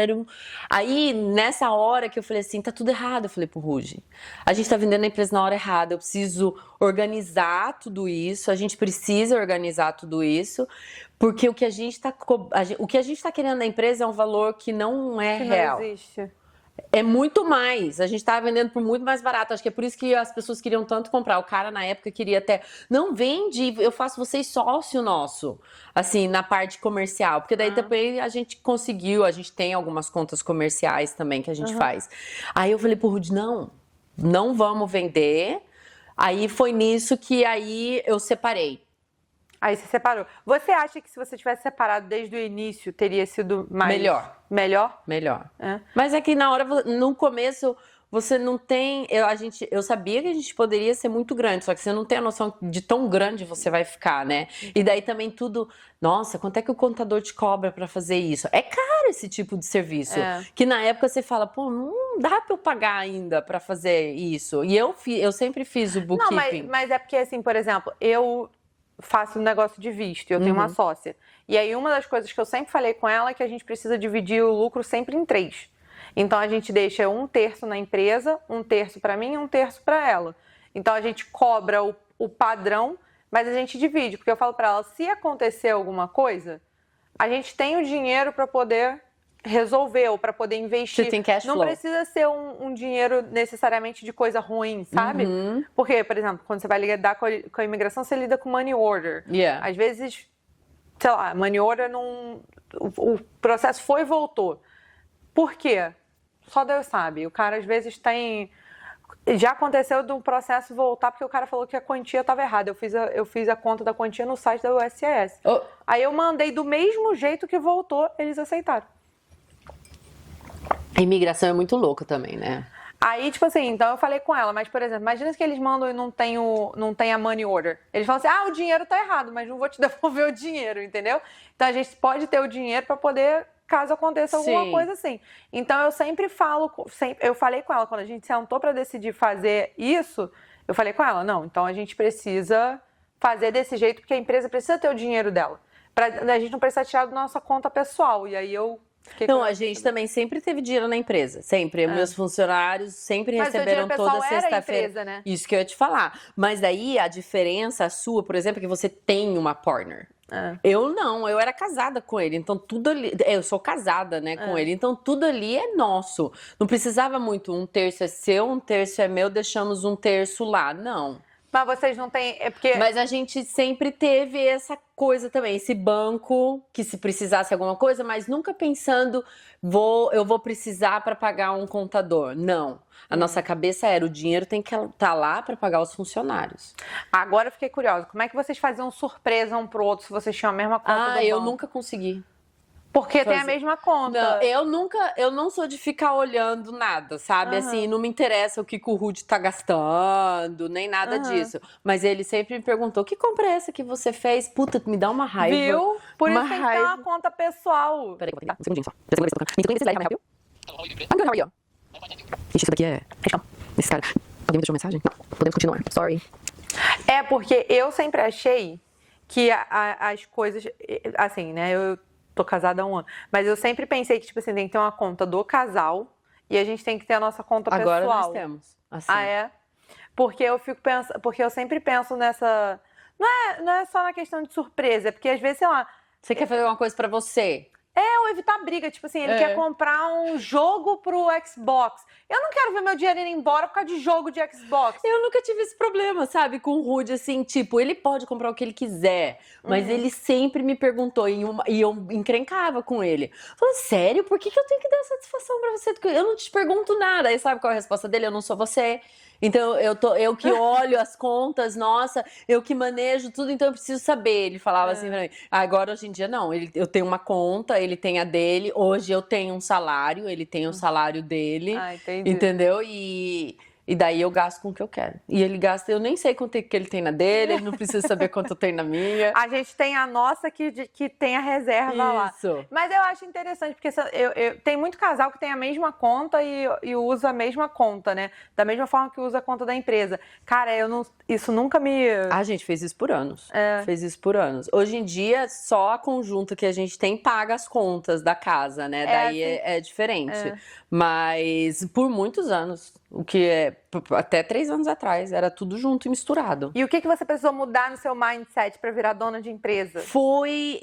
Aí, nessa hora que eu falei assim, tá tudo errado, eu falei pro Rudy. A gente tá vendendo a empresa na hora errada, eu preciso organizar tudo isso, a gente precisa organizar tudo isso, porque o que a gente tá querendo na empresa é um valor que não é real. Não existe. É muito mais. A gente estava vendendo por muito mais barato. Acho que é por isso que as pessoas queriam tanto comprar. O cara, na época, queria até... Não, vende, eu faço vocês sócio nosso. Assim, na parte comercial. Porque daí também a gente conseguiu. A gente tem algumas contas comerciais também que a gente faz. Aí eu falei pro Rudy, não vamos vender. Aí foi nisso que aí eu separei. Aí você separou. Você acha que se você tivesse separado desde o início, teria sido mais... Melhor. Melhor? Melhor. Mas é que na hora, no começo, você não tem... Eu sabia que a gente poderia ser muito grande, só que você não tem a noção de tão grande você vai ficar, né? E daí também tudo... Nossa, quanto é que o contador te cobra pra fazer isso? É caro esse tipo de serviço. Que na época você fala, pô, não dá pra eu pagar ainda pra fazer isso. E eu sempre fiz o bookkeeping. Não, mas é porque, assim, por exemplo, eu faço um negócio de visto, eu tenho uma sócia. E aí uma das coisas que eu sempre falei com ela é que a gente precisa dividir o lucro sempre em 3. Então a gente deixa 1/3 na empresa, 1/3 para mim e 1/3 para ela. Então a gente cobra o padrão, mas a gente divide, porque eu falo para ela, se acontecer alguma coisa, a gente tem o dinheiro para poder resolver ou para poder investir. Você tem cash flow. Não precisa ser um dinheiro necessariamente de coisa ruim, sabe? Porque, por exemplo, quando você vai lidar com a imigração, você lida com money order. Yeah. Às vezes, sei lá, money order não... O processo foi e voltou. Por quê? Só Deus sabe. O cara, às vezes, tem... Já aconteceu de um processo voltar porque o cara falou que a quantia estava errada. Eu fiz a conta da quantia no site da USCIS. Aí eu mandei do mesmo jeito que voltou, eles aceitaram. A imigração é muito louca também, né? Aí, tipo assim, então eu falei com ela, mas, por exemplo, imagina que eles mandam e não tem a money order. Eles falam assim, o dinheiro tá errado, mas não vou te devolver o dinheiro, entendeu? Então a gente pode ter o dinheiro para poder, caso aconteça alguma coisa assim. Então eu sempre falo, eu falei com ela, quando a gente sentou para decidir fazer isso, eu falei com ela, não, então a gente precisa fazer desse jeito, porque a empresa precisa ter o dinheiro dela. A gente não precisa tirar da nossa conta pessoal. E aí eu... Não, a gente também sempre teve dinheiro na empresa, sempre. Meus funcionários sempre receberam toda sexta-feira. Né? Isso que eu ia te falar. Mas daí a diferença sua, por exemplo, é que você tem uma partner. Eu não, eu era casada com ele, então tudo ali, eu sou casada, né, com ele, então tudo ali é nosso. Não precisava muito, 1/3 é seu, 1/3 é meu, deixamos 1/3 lá, não. Mas vocês não têm... Mas a gente sempre teve essa coisa também, esse banco, que se precisasse alguma coisa, mas nunca pensando, eu vou precisar para pagar um contador. Não. A nossa cabeça era, o dinheiro tem que estar lá para pagar os funcionários. Agora eu fiquei curiosa, como é que vocês faziam surpresa um pro outro se vocês tinham a mesma conta do banco? Eu nunca consegui. Porque tem a mesma conta. Não, eu não sou de ficar olhando nada, sabe? Assim, não me interessa o que o Rudy tá gastando, nem nada disso. Mas ele sempre me perguntou, que compra é essa que você fez? Puta, me dá uma raiva. Viu? Por isso tem que ter uma conta pessoal. Peraí, vou tentar, um segundinho só. Me help you? I'm good, how are you? Ixi, isso daqui é... Esse cara... Alguém me deixou mensagem? Podemos continuar, sorry. É, porque eu sempre achei que as coisas... Assim, né, eu tô casada há 1 ano. Mas eu sempre pensei que, tipo assim, tem que ter uma conta do casal e a gente tem que ter a nossa conta pessoal. Agora nós temos. Assim. É? Porque eu fico pensando... Porque eu sempre penso nessa... Não é só na questão de surpresa, é porque às vezes, sei lá... Você quer fazer alguma coisa pra você? Ou evitar briga, tipo assim, ele quer comprar um jogo pro Xbox. Eu não quero ver meu dinheiro ir embora por causa de jogo de Xbox. Eu nunca tive esse problema, sabe, com o Rudy, assim, tipo, ele pode comprar o que ele quiser, mas ele sempre me perguntou, e eu encrencava com ele. Falei, sério? Por que eu tenho que dar satisfação pra você? Eu não te pergunto nada. Aí sabe qual é a resposta dele? Eu não sou você. Então, eu que olho as contas, nossa, eu que manejo tudo, então eu preciso saber. Ele falava assim pra mim. Agora, hoje em dia, não. Eu tenho uma conta, ele tem a dele. Hoje eu tenho um salário, ele tem o salário dele. Entendi. Entendeu? E daí eu gasto com o que eu quero. E ele gasta, eu nem sei quanto que ele tem na dele, ele não precisa saber quanto eu tenho na minha. A gente tem a nossa que tem a reserva lá. Isso. Mas eu acho interessante, porque tem muito casal que tem a mesma conta e usa a mesma conta, né? Da mesma forma que usa a conta da empresa. Cara, isso nunca me... A gente fez isso por anos. Fez isso por anos. Hoje em dia, só a conjunta que a gente tem paga as contas da casa, né? Daí é diferente. Mas por muitos anos, o que é até 3 anos atrás, era tudo junto e misturado. E o que você precisou mudar no seu mindset para virar dona de empresa? Foi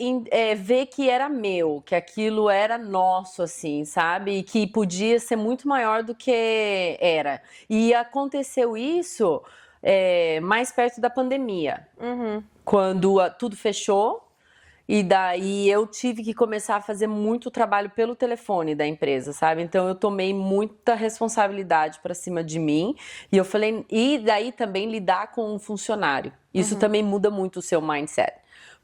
ver que era meu, que aquilo era nosso, assim, sabe? E que podia ser muito maior do que era. E aconteceu isso mais perto da pandemia. Quando tudo fechou. E daí eu tive que começar a fazer muito trabalho pelo telefone da empresa, sabe? Então eu tomei muita responsabilidade para cima de mim. E eu falei, e daí também lidar com um funcionário. Isso também muda muito o seu mindset.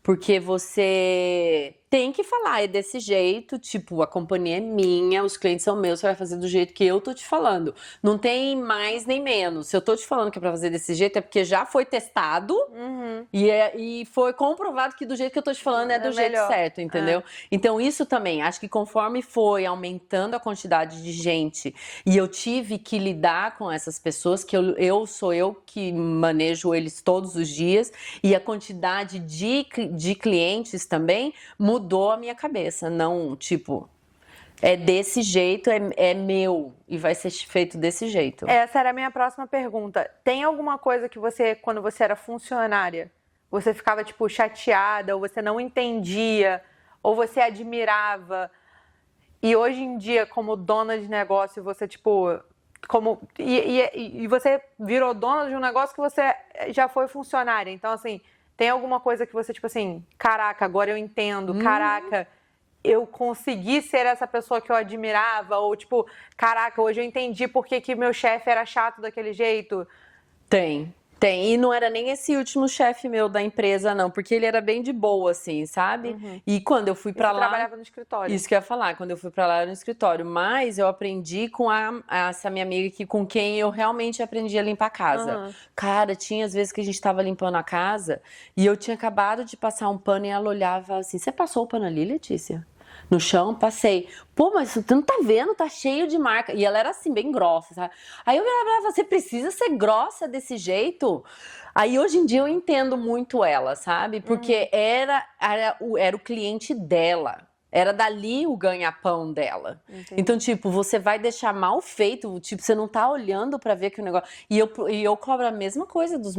Porque você tem que falar, é desse jeito, tipo, a companhia é minha, os clientes são meus, você vai fazer do jeito que eu tô te falando. Não tem mais nem menos. Se eu tô te falando que é pra fazer desse jeito, é porque já foi testado e foi comprovado que do jeito que eu tô te falando é do jeito certo, entendeu? Então, isso também, acho que conforme foi aumentando a quantidade de gente e eu tive que lidar com essas pessoas, que sou eu que manejo eles todos os dias, e a quantidade de clientes também mudou a minha cabeça. Não, tipo, é desse jeito, é meu e vai ser feito desse jeito. Essa era a minha próxima pergunta. Tem alguma coisa que você, quando você era funcionária, você ficava, tipo, chateada, ou você não entendia, ou você admirava, e hoje em dia, como dona de negócio, você, tipo, e você virou dona de um negócio que você já foi funcionária. Então, assim, tem alguma coisa que você, tipo assim, caraca, agora eu entendo, caraca, eu consegui ser essa pessoa que eu admirava, ou tipo, caraca, hoje eu entendi por que meu chefe era chato daquele jeito. Tem. E não era nem esse último chefe meu da empresa, não, porque ele era bem de boa, assim, sabe? E quando eu fui pra lá... Você trabalhava no escritório. Isso que eu ia falar, quando eu fui pra lá era no escritório. Mas eu aprendi com essa minha amiga aqui, com quem eu realmente aprendi a limpar a casa. Cara, tinha às vezes que a gente tava limpando a casa e eu tinha acabado de passar um pano e ela olhava assim, você passou o pano ali, Letícia? No chão, passei. Pô, mas você não tá vendo? Tá cheio de marca. E ela era assim, bem grossa, sabe? Aí eu falava, você precisa ser grossa desse jeito? Aí hoje em dia eu entendo muito ela, sabe? Porque era o cliente dela. Era dali o ganha-pão dela. Entendi. Então, tipo, você vai deixar mal feito, tipo, você não tá olhando pra ver que o negócio... E eu cobro a mesma coisa dos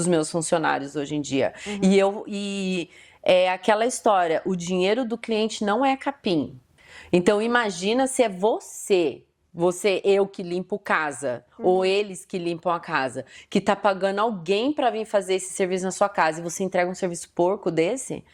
meus funcionários hoje em dia. É aquela história, o dinheiro do cliente não é capim. Então, imagina se é eu que limpo casa, ou eles que limpam a casa, que tá pagando alguém pra vir fazer esse serviço na sua casa, e você entrega um serviço porco desse,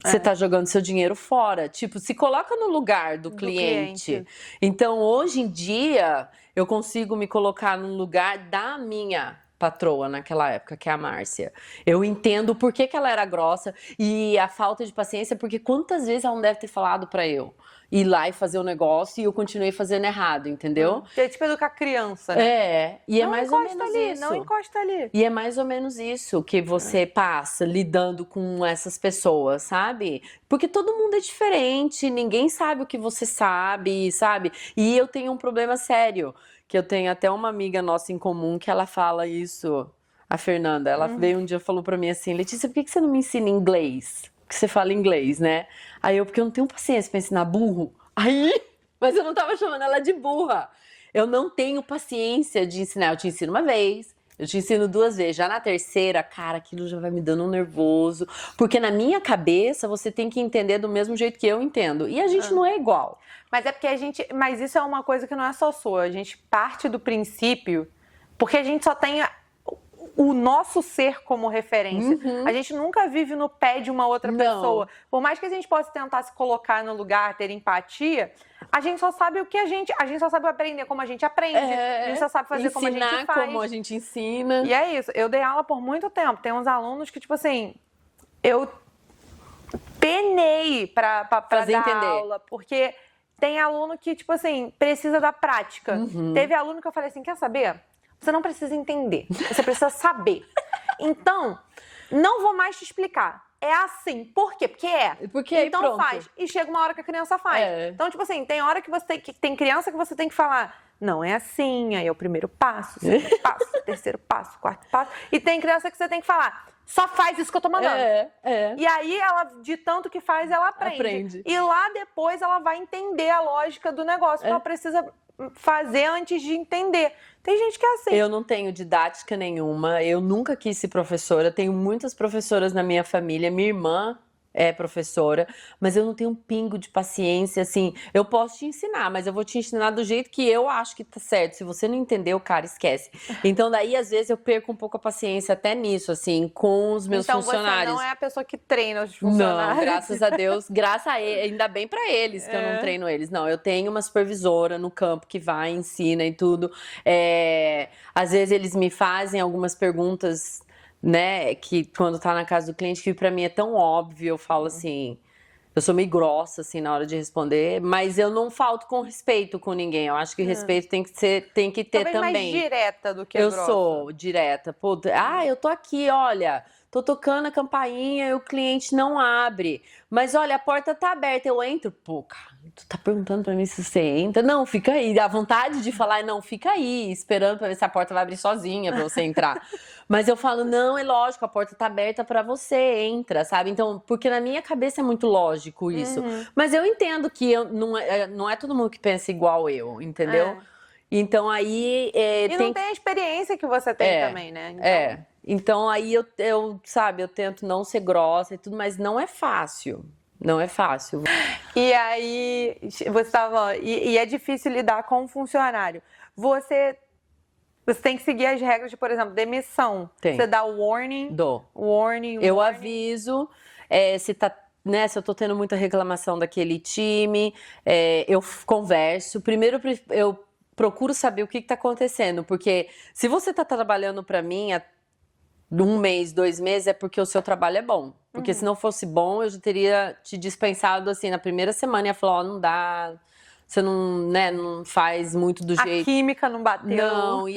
você tá jogando seu dinheiro fora. Tipo, se coloca no lugar do cliente. Então, hoje em dia, eu consigo me colocar no lugar da minha patroa naquela época, que é a Márcia. Eu entendo por que ela era grossa e a falta de paciência, porque quantas vezes ela não deve ter falado pra eu ir lá e fazer o negócio e eu continuei fazendo errado, entendeu? É tipo educar criança, né? E é mais ou menos isso. Não encosta ali. E é mais ou menos isso que você passa lidando com essas pessoas, sabe? Porque todo mundo é diferente, ninguém sabe o que você sabe, sabe? E eu tenho um problema sério, que eu tenho até uma amiga nossa em comum que ela fala isso, a Fernanda. Ela veio um dia e falou pra mim assim, Letícia, por que você não me ensina inglês? Porque você fala inglês, né? Aí porque eu não tenho paciência pra ensinar burro. Mas eu não tava chamando ela de burra. Eu não tenho paciência de ensinar. Eu te ensino uma vez, eu te ensino 2 vezes. Já na terceira, cara, aquilo já vai me dando um nervoso. Porque na minha cabeça, você tem que entender do mesmo jeito que eu entendo. E a gente não é igual. Mas é porque mas isso é uma coisa que não é só sua. A gente parte do princípio, porque a gente só tem o nosso ser como referência. A gente nunca vive no pé de uma outra pessoa. Por mais que a gente possa tentar se colocar no lugar, ter empatia, a gente só sabe o que a gente só sabe aprender como a gente aprende, a gente só sabe fazer como a gente faz. Ensinar como a gente ensina. E é isso. Eu dei aula por muito tempo. Tem uns alunos que, tipo assim, eu penei pra dar aula, porque tem aluno que, tipo assim, precisa da prática. Teve aluno que eu falei assim, quer saber? Você não precisa entender, você precisa saber. Então, não vou mais te explicar. É assim. Por quê? Porque então pronto. Faz. E chega uma hora que a criança faz. Então, tipo assim, tem hora que tem criança que você tem que falar, não é assim, aí é o primeiro passo, o segundo passo, o terceiro passo, o quarto passo. E tem criança que você tem que falar, só faz isso que eu tô mandando. E aí, ela, de tanto que faz, ela aprende. E lá depois ela vai entender a lógica do negócio, que ela precisa fazer antes de entender. Tem gente que é assim. Eu não tenho didática nenhuma, eu nunca quis ser professora, tenho muitas professoras na minha família, minha irmã é professora, mas eu não tenho um pingo de paciência, assim, eu posso te ensinar, mas eu vou te ensinar do jeito que eu acho que tá certo, se você não entendeu, cara, esquece. Então daí, às vezes, eu perco um pouco a paciência até nisso, assim, com os meus funcionários. Então você não é a pessoa que treina os funcionários? Não, graças a Deus, ainda bem pra eles que eu não treino eles, não, eu tenho uma supervisora no campo que vai, ensina e tudo, às vezes eles me fazem algumas perguntas, né, que quando tá na casa do cliente, que pra mim é tão óbvio, eu falo assim, Eu sou meio grossa, assim, na hora de responder, mas eu não falto com respeito com ninguém. Eu acho que respeito tem que ter Talvez também. mais direta do que eu grossa. sou direta. Pô, eu tô aqui, olha, tô tocando a campainha e o cliente não abre. Mas olha, a porta tá aberta, eu entro. Pô, cara, tu tá perguntando pra mim se você entra? Não, fica aí. A vontade de falar, não, fica aí, esperando pra ver se a porta vai abrir sozinha pra você entrar. Mas eu falo, não, é lógico, a porta tá aberta pra você, entra, sabe? Então, porque na minha cabeça é muito lógico isso. Mas eu entendo que não é todo mundo que pensa igual eu, entendeu? Então aí. E não tem a experiência que você tem também, né? Então aí eu tento não ser grossa e tudo, mas não é fácil. Não é fácil. E aí, você estava. E é difícil lidar com um funcionário. Você tem que seguir as regras de, por exemplo, demissão. Tem. Você dá o warning. Dou. Warning. Eu aviso se eu tô tendo muita reclamação daquele time, eu converso. Primeiro eu procuro saber o que tá acontecendo, porque se você tá trabalhando para mim há 1 mês, 2 meses, é porque o seu trabalho é bom. Porque se não fosse bom, eu já teria te dispensado assim na primeira semana e ia falar, não dá. Você não faz muito do jeito. A química não bateu. Não,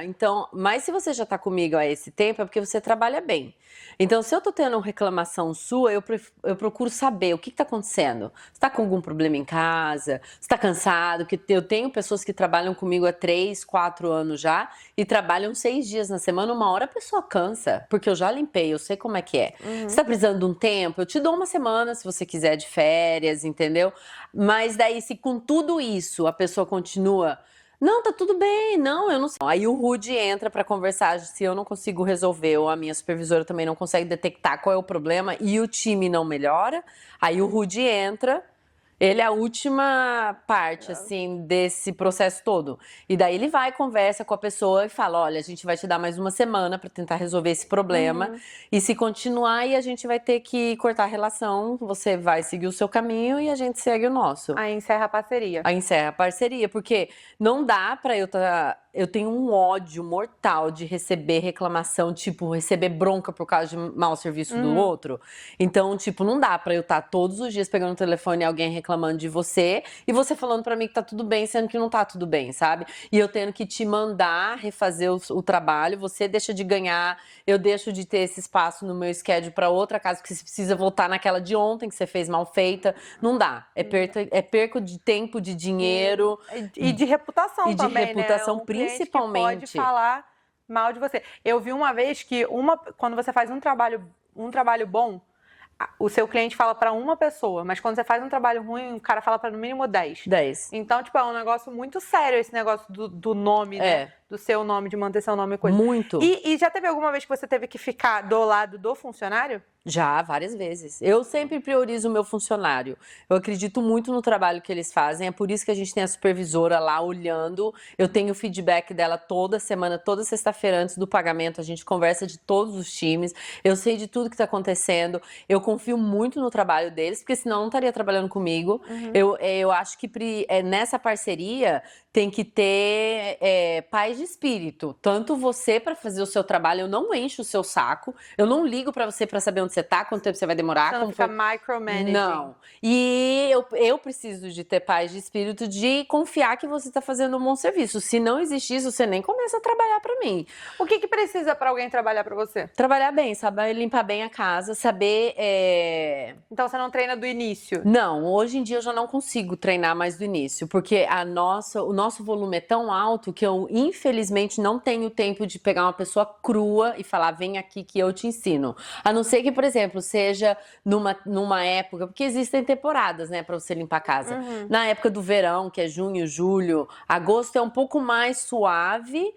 então, mas se você já tá comigo há esse tempo, é porque você trabalha bem. Então, se eu tô tendo reclamação sua, eu procuro saber o que tá acontecendo. Você tá com algum problema em casa? Você tá cansado? Que eu tenho pessoas que trabalham comigo há 3, 4 anos já e trabalham 6 dias na semana. Uma hora a pessoa cansa, porque eu já limpei, eu sei como é que é. Você tá precisando de um tempo? Eu te dou 1 semana se você quiser de férias, entendeu? Mas daí, se com tudo isso a pessoa continua, não, tá tudo bem, não, eu não sei. Aí o Rudy entra pra conversar, se eu não consigo resolver, ou a minha supervisora também não consegue detectar qual é o problema e o time não melhora, aí o Rudy entra. Ele é a última parte, assim, desse processo todo. E daí ele vai, conversa com a pessoa e fala, olha, a gente vai te dar mais 1 semana pra tentar resolver esse problema. E se continuar, aí a gente vai ter que cortar a relação, você vai seguir o seu caminho e a gente segue o nosso. Aí encerra a parceria. Aí encerra a parceria, porque não dá pra eu tenho um ódio mortal de receber reclamação, tipo, receber bronca por causa de mau serviço do outro. Então, tipo, não dá pra eu estar todos os dias pegando o telefone e alguém reclamando de você e você falando pra mim que tá tudo bem, sendo que não tá tudo bem, sabe? E eu tendo que te mandar refazer o trabalho, você deixa de ganhar, eu deixo de ter esse espaço no meu schedule pra outra casa, porque você precisa voltar naquela de ontem que você fez mal feita. Não dá. É perca de tempo, de dinheiro. E de reputação também, de reputação, né? principalmente. Pode falar mal de você. Eu vi uma vez que quando você faz um trabalho bom, o seu cliente fala pra 1 pessoa, mas quando você faz um trabalho ruim, o cara fala pra no mínimo 10. 10. Então, tipo, é um negócio muito sério esse negócio do nome, né? Do seu nome, de manter seu nome e coisa. Muito. E já teve alguma vez que você teve que ficar do lado do funcionário? Já, várias vezes. Eu sempre priorizo o meu funcionário. Eu acredito muito no trabalho que eles fazem. É por isso que a gente tem a supervisora lá olhando. Eu tenho o feedback dela toda semana, toda sexta-feira antes do pagamento. A gente conversa de todos os times. Eu sei de tudo que está acontecendo. Eu confio muito no trabalho deles, porque senão eu não estaria trabalhando comigo. Eu acho que nessa parceria tem que ter paz de espírito. Tanto você para fazer o seu trabalho, eu não encho o seu saco. Eu não ligo para você para saber onde você tá, quanto tempo você vai demorar. Você não fica micromanaging. Não. E eu preciso de ter paz de espírito, de confiar que você tá fazendo um bom serviço. Se não existe isso, você nem começa a trabalhar para mim. O que precisa para alguém trabalhar para você? Trabalhar bem, saber limpar bem a casa, saber... Então você não treina do início? Não, hoje em dia eu já não consigo treinar mais do início, porque o nosso volume é tão alto que eu, infelizmente, não tenho tempo de pegar uma pessoa crua e falar, vem aqui que eu te ensino. A não ser que, por exemplo, seja numa época, porque existem temporadas, né, pra você limpar a casa. Na época do verão, que é junho, julho, agosto é um pouco mais suave,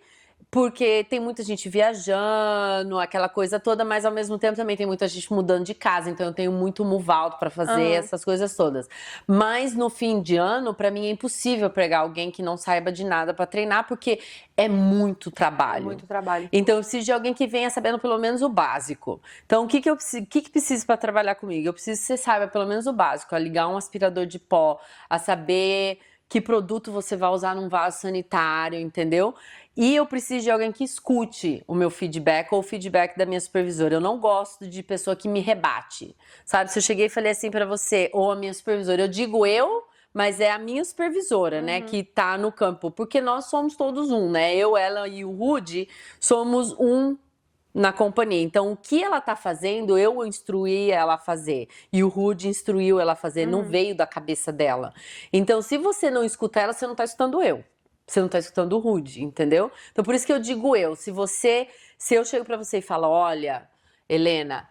porque tem muita gente viajando, aquela coisa toda, mas ao mesmo tempo também tem muita gente mudando de casa, então eu tenho muito move out pra fazer essas coisas todas. Mas no fim de ano, pra mim é impossível pegar alguém que não saiba de nada pra treinar, porque é muito trabalho. É muito trabalho. Então eu preciso de alguém que venha sabendo pelo menos o básico. Então o que precisa pra trabalhar comigo? Eu preciso que você saiba pelo menos o básico, a ligar um aspirador de pó, a saber que produto você vai usar num vaso sanitário, entendeu? E eu preciso de alguém que escute o meu feedback ou o feedback da minha supervisora. Eu não gosto de pessoa que me rebate, sabe? Se eu cheguei e falei assim pra você, ou a minha supervisora, eu digo mas é a minha supervisora, né, que tá no campo. Porque nós somos todos um, né? Eu, ela e o Rudy somos um na companhia. Então, o que ela tá fazendo, eu instruí ela a fazer. E o Rudy instruiu ela a fazer, não veio da cabeça dela. Então, se você não escuta ela, você não tá escutando eu. Você não tá escutando o Rudy, entendeu? Então, por isso que eu digo se eu chego pra você e falo, olha, Helena,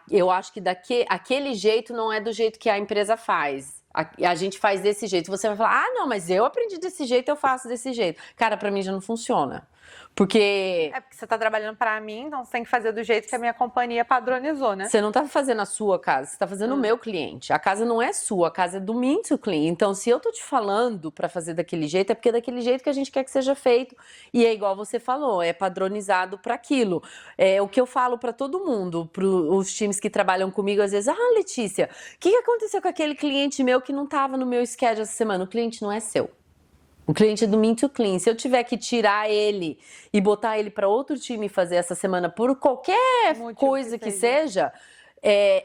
eu acho que aquele jeito não é do jeito que a empresa faz. A gente faz desse jeito. Você vai falar, não, mas eu aprendi desse jeito, eu faço desse jeito. Cara, pra mim já não funciona. Porque... É porque você tá trabalhando pra mim, então você tem que fazer do jeito que a minha companhia padronizou, né? Você não tá fazendo a sua casa, você tá fazendo o meu cliente. A casa não é sua, a casa é do Mint Clean. Então, se eu tô te falando pra fazer daquele jeito, é porque é daquele jeito que a gente quer que seja feito. E é igual você falou, é padronizado pra aquilo. É o que eu falo pra todo mundo, pros times que trabalham comigo, às vezes, Letícia, o que aconteceu com aquele cliente meu que não tava no meu schedule essa semana? O cliente não é seu. O cliente é do Mint Clean. Se eu tiver que tirar ele e botar ele para outro time fazer essa semana por qualquer coisa que seja,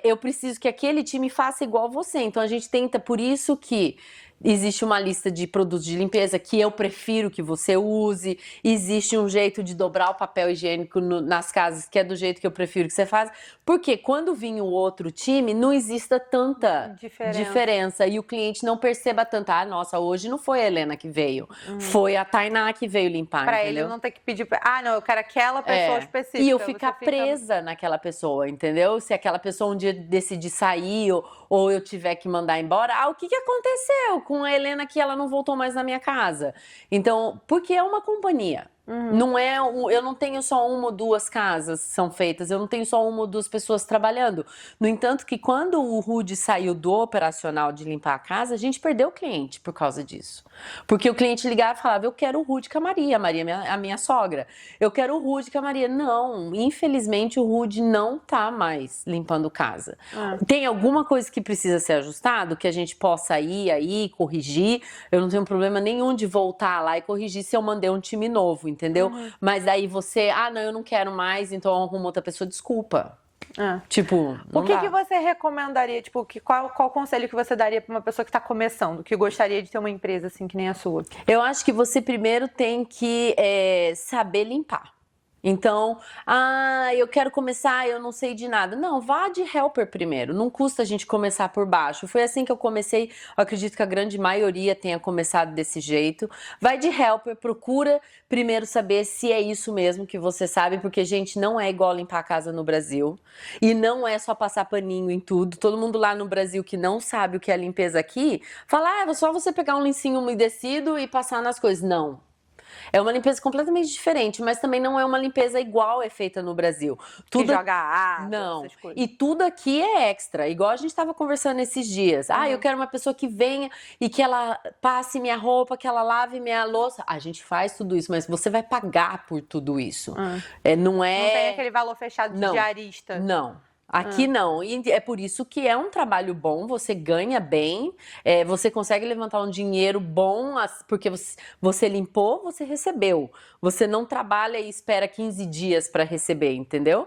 eu preciso que aquele time faça igual você. Então a gente tenta, por isso que existe uma lista de produtos de limpeza que eu prefiro que você use. Existe um jeito de dobrar o papel higiênico nas casas que é do jeito que eu prefiro que você faça. Porque quando vir o outro time, não exista tanta diferença. E o cliente não perceba tanto. Nossa, hoje não foi a Helena que veio. Foi a Tainá que veio limpar, pra entendeu? ele não ter que pedir... não, eu quero aquela pessoa específica. E eu ficar presa naquela pessoa, entendeu? Se aquela pessoa um dia decidir sair ou eu tiver que mandar embora, o que aconteceu com a Helena que ela não voltou mais na minha casa? Então, porque é uma companhia. Não é, eu não tenho só uma ou duas casas que são feitas, eu não tenho só uma ou duas pessoas trabalhando. No entanto, que quando o Rudy saiu do operacional de limpar a casa, a gente perdeu o cliente por causa disso. Porque o cliente ligava e falava, eu quero o Rudy com a Maria é a minha sogra. Eu quero o Rudy com a Maria. Não, infelizmente o Rudy não tá mais limpando casa. Tem alguma coisa que precisa ser ajustado, que a gente possa ir aí, corrigir. Eu não tenho problema nenhum de voltar lá e corrigir se eu mandei um time novo, entendeu? Mas aí você, não, eu não quero mais, então arruma outra pessoa, desculpa. Tipo, não O que você recomendaria, tipo, qual conselho que você daria pra uma pessoa que tá começando, que gostaria de ter uma empresa assim que nem a sua? Eu acho que você primeiro tem que saber limpar. Então, eu quero começar, eu não sei de nada. Não, vá de helper primeiro. Não custa a gente começar por baixo. Foi assim que eu comecei. Eu acredito que a grande maioria tenha começado desse jeito. Vai de helper, procura primeiro saber se é isso mesmo que você sabe, porque, gente, não é igual limpar a casa no Brasil. E não é só passar paninho em tudo. Todo mundo lá no Brasil que não sabe o que é limpeza aqui, fala, é só você pegar um lencinho umedecido e passar nas coisas. Não. É uma limpeza completamente diferente, mas também não é uma limpeza igual é feita no Brasil. Tudo que joga água, não. Essas coisas. E tudo aqui é extra, igual a gente estava conversando esses dias. Eu quero uma pessoa que venha e que ela passe minha roupa, que ela lave minha louça. A gente faz tudo isso, mas você vai pagar por tudo isso. Não tem aquele valor fechado de diarista. Não. Aqui não, e é por isso que é um trabalho bom, você ganha bem, você consegue levantar um dinheiro bom, porque você limpou, você recebeu. Você não trabalha e espera 15 dias para receber, entendeu?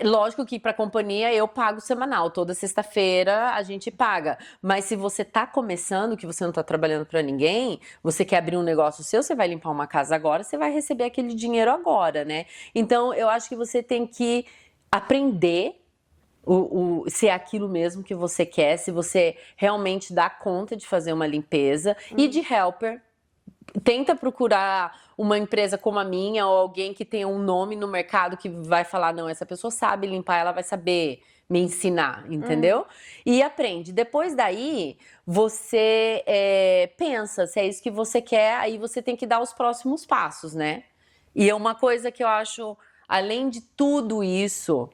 Lógico que para a companhia eu pago semanal, toda sexta-feira a gente paga. Mas se você tá começando, que você não tá trabalhando para ninguém, você quer abrir um negócio seu, você vai limpar uma casa agora, você vai receber aquele dinheiro agora, né? Então eu acho que você tem que aprender se é aquilo mesmo que você quer, se você realmente dá conta de fazer uma limpeza. E de helper, tenta procurar uma empresa como a minha ou alguém que tenha um nome no mercado que vai falar, não, essa pessoa sabe limpar, ela vai saber me ensinar, entendeu? E aprende. Depois daí, você pensa se é isso que você quer, aí você tem que dar os próximos passos, né? E é uma coisa que eu acho, além de tudo isso,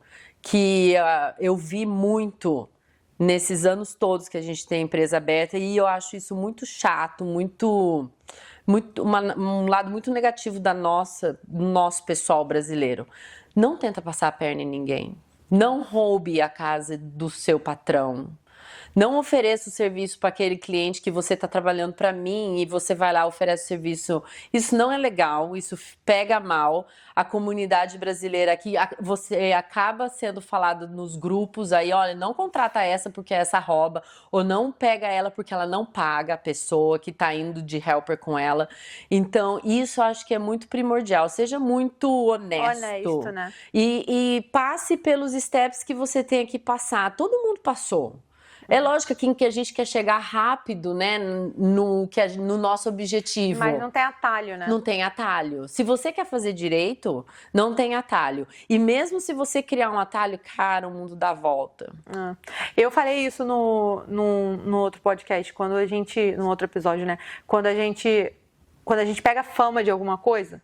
que eu vi muito nesses anos todos que a gente tem empresa aberta, e eu acho isso muito chato, um lado muito negativo do nosso pessoal brasileiro. Não tenta passar a perna em ninguém. Não roube a casa do seu patrão. Não ofereça o serviço para aquele cliente que você está trabalhando para mim e você vai lá e oferece o serviço. Isso não é legal, isso pega mal. A comunidade brasileira aqui, você acaba sendo falado nos grupos aí, olha, não contrata essa porque essa rouba, ou não pega ela porque ela não paga a pessoa que está indo de helper com ela. Então, isso eu acho que é muito primordial. Seja muito honesto. Né? E passe pelos steps que você tem que passar. Todo mundo passou. É lógico que a gente quer chegar rápido, né, no nosso objetivo. Mas não tem atalho, né? Não tem atalho. Se você quer fazer direito, não tem atalho. E mesmo se você criar um atalho, cara, o mundo dá volta. Eu falei isso no outro podcast, no outro episódio, né? Quando a gente pega fama de alguma coisa,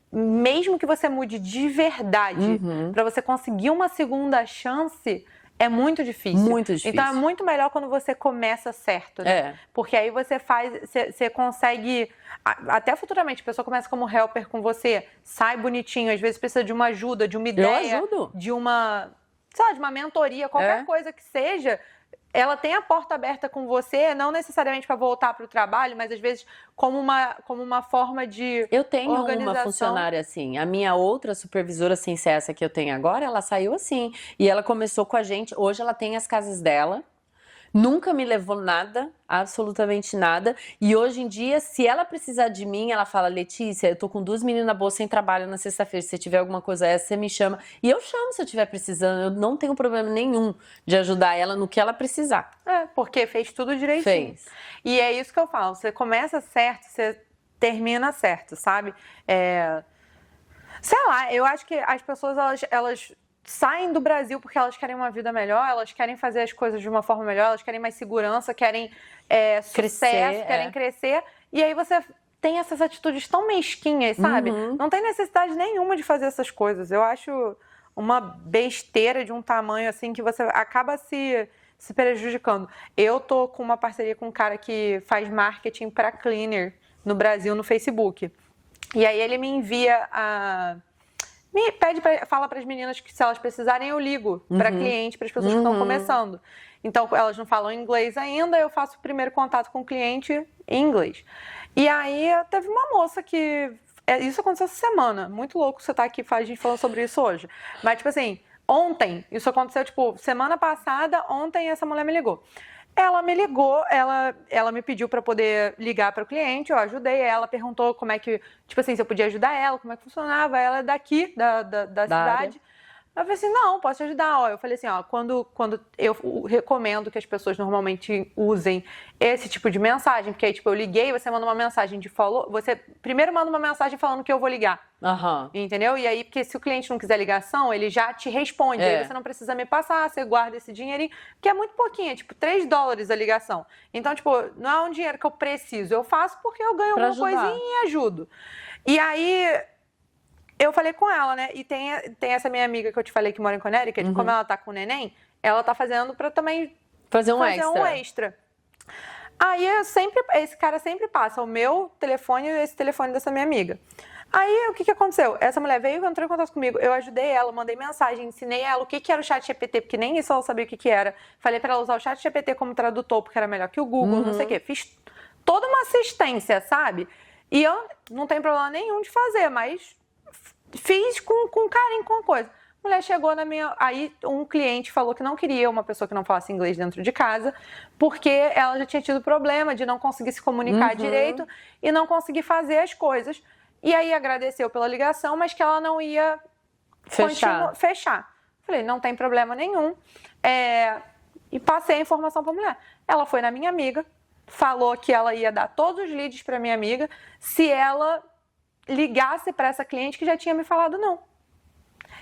mesmo que você mude de verdade, para você conseguir uma segunda chance, é muito difícil. Muito difícil. Então é muito melhor quando você começa certo, né? Porque aí você consegue, até futuramente, a pessoa começa como helper com você, sai bonitinho, às vezes precisa de uma ajuda, de uma ideia, eu ajudo. de uma mentoria, qualquer coisa que seja. Ela tem a porta aberta com você, não necessariamente para voltar para o trabalho, mas às vezes como uma forma de Eu tenho organização. uma funcionária assim. A minha outra supervisora, sem ser essa que eu tenho agora, ela saiu assim. E ela começou com a gente. Hoje ela tem as casas dela. Nunca me levou nada, absolutamente nada. E hoje em dia, se ela precisar de mim, ela fala, Letícia, eu tô com 2 meninas boas sem trabalho na sexta-feira. Se você tiver alguma coisa essa, você me chama. E eu chamo se eu estiver precisando. Eu não tenho problema nenhum de ajudar ela no que ela precisar. Porque fez tudo direitinho. Fez. E é isso que eu falo. Você começa certo, você termina certo, sabe? Sei lá, eu acho que as pessoas, elas saem do Brasil porque elas querem uma vida melhor, elas querem fazer as coisas de uma forma melhor, elas querem mais segurança, querem sucesso, querem crescer. E aí você tem essas atitudes tão mesquinhas, sabe? Não tem necessidade nenhuma de fazer essas coisas. Eu acho uma besteira de um tamanho assim que você acaba se prejudicando. Eu tô com uma parceria com um cara que faz marketing para cleaner no Brasil, no Facebook. E aí ele me envia fala para as meninas que se elas precisarem eu ligo para cliente, para as pessoas que estão começando. Então elas não falam inglês ainda, eu faço o primeiro contato com o cliente em inglês. E aí teve uma moça que isso aconteceu essa semana, muito louco você tá aqui a gente falando sobre isso hoje. Mas tipo assim, ontem, isso aconteceu semana passada, ontem essa mulher me ligou. Ela me ligou, ela me pediu para poder ligar para o cliente, eu ajudei ela, perguntou como é que, tipo assim, se eu podia ajudar ela, como é que funcionava, ela é daqui, da cidade. Eu falei assim, não, posso te ajudar. Eu falei assim, quando eu recomendo que as pessoas normalmente usem esse tipo de mensagem, porque aí, eu liguei, você manda uma mensagem de follow, você primeiro manda uma mensagem falando que eu vou ligar. Entendeu? E aí, porque se o cliente não quiser ligação, ele já te responde, aí você não precisa me passar, você guarda esse dinheirinho, que é muito pouquinho, é $3 a ligação. Então, não é um dinheiro que eu preciso, eu faço porque eu ganho alguma coisinha e ajudo. E aí eu falei com ela, né? E tem essa minha amiga que eu te falei que mora em Connecticut, como ela tá com o neném, ela tá fazendo pra também fazer um extra. Aí esse cara sempre passa o meu telefone e esse telefone dessa minha amiga. Aí o que aconteceu? Essa mulher veio, entrou em contato comigo, eu ajudei ela, mandei mensagem, ensinei ela o que era o ChatGPT, porque nem isso ela sabia o que era. Falei pra ela usar o ChatGPT como tradutor, porque era melhor que o Google, não sei o quê. Fiz toda uma assistência, sabe? E eu não tenho problema nenhum de fazer, mas fiz com carinho, com a coisa. A mulher chegou na minha... Aí um cliente falou que não queria uma pessoa que não falasse inglês dentro de casa, porque ela já tinha tido problema de não conseguir se comunicar direito e não conseguir fazer as coisas. E aí agradeceu pela ligação, mas que ela não ia fechar. Falei, não tem problema nenhum. E passei a informação para a mulher. Ela foi na minha amiga, falou que ela ia dar todos os leads para minha amiga se ela ligasse para essa cliente que já tinha me falado não.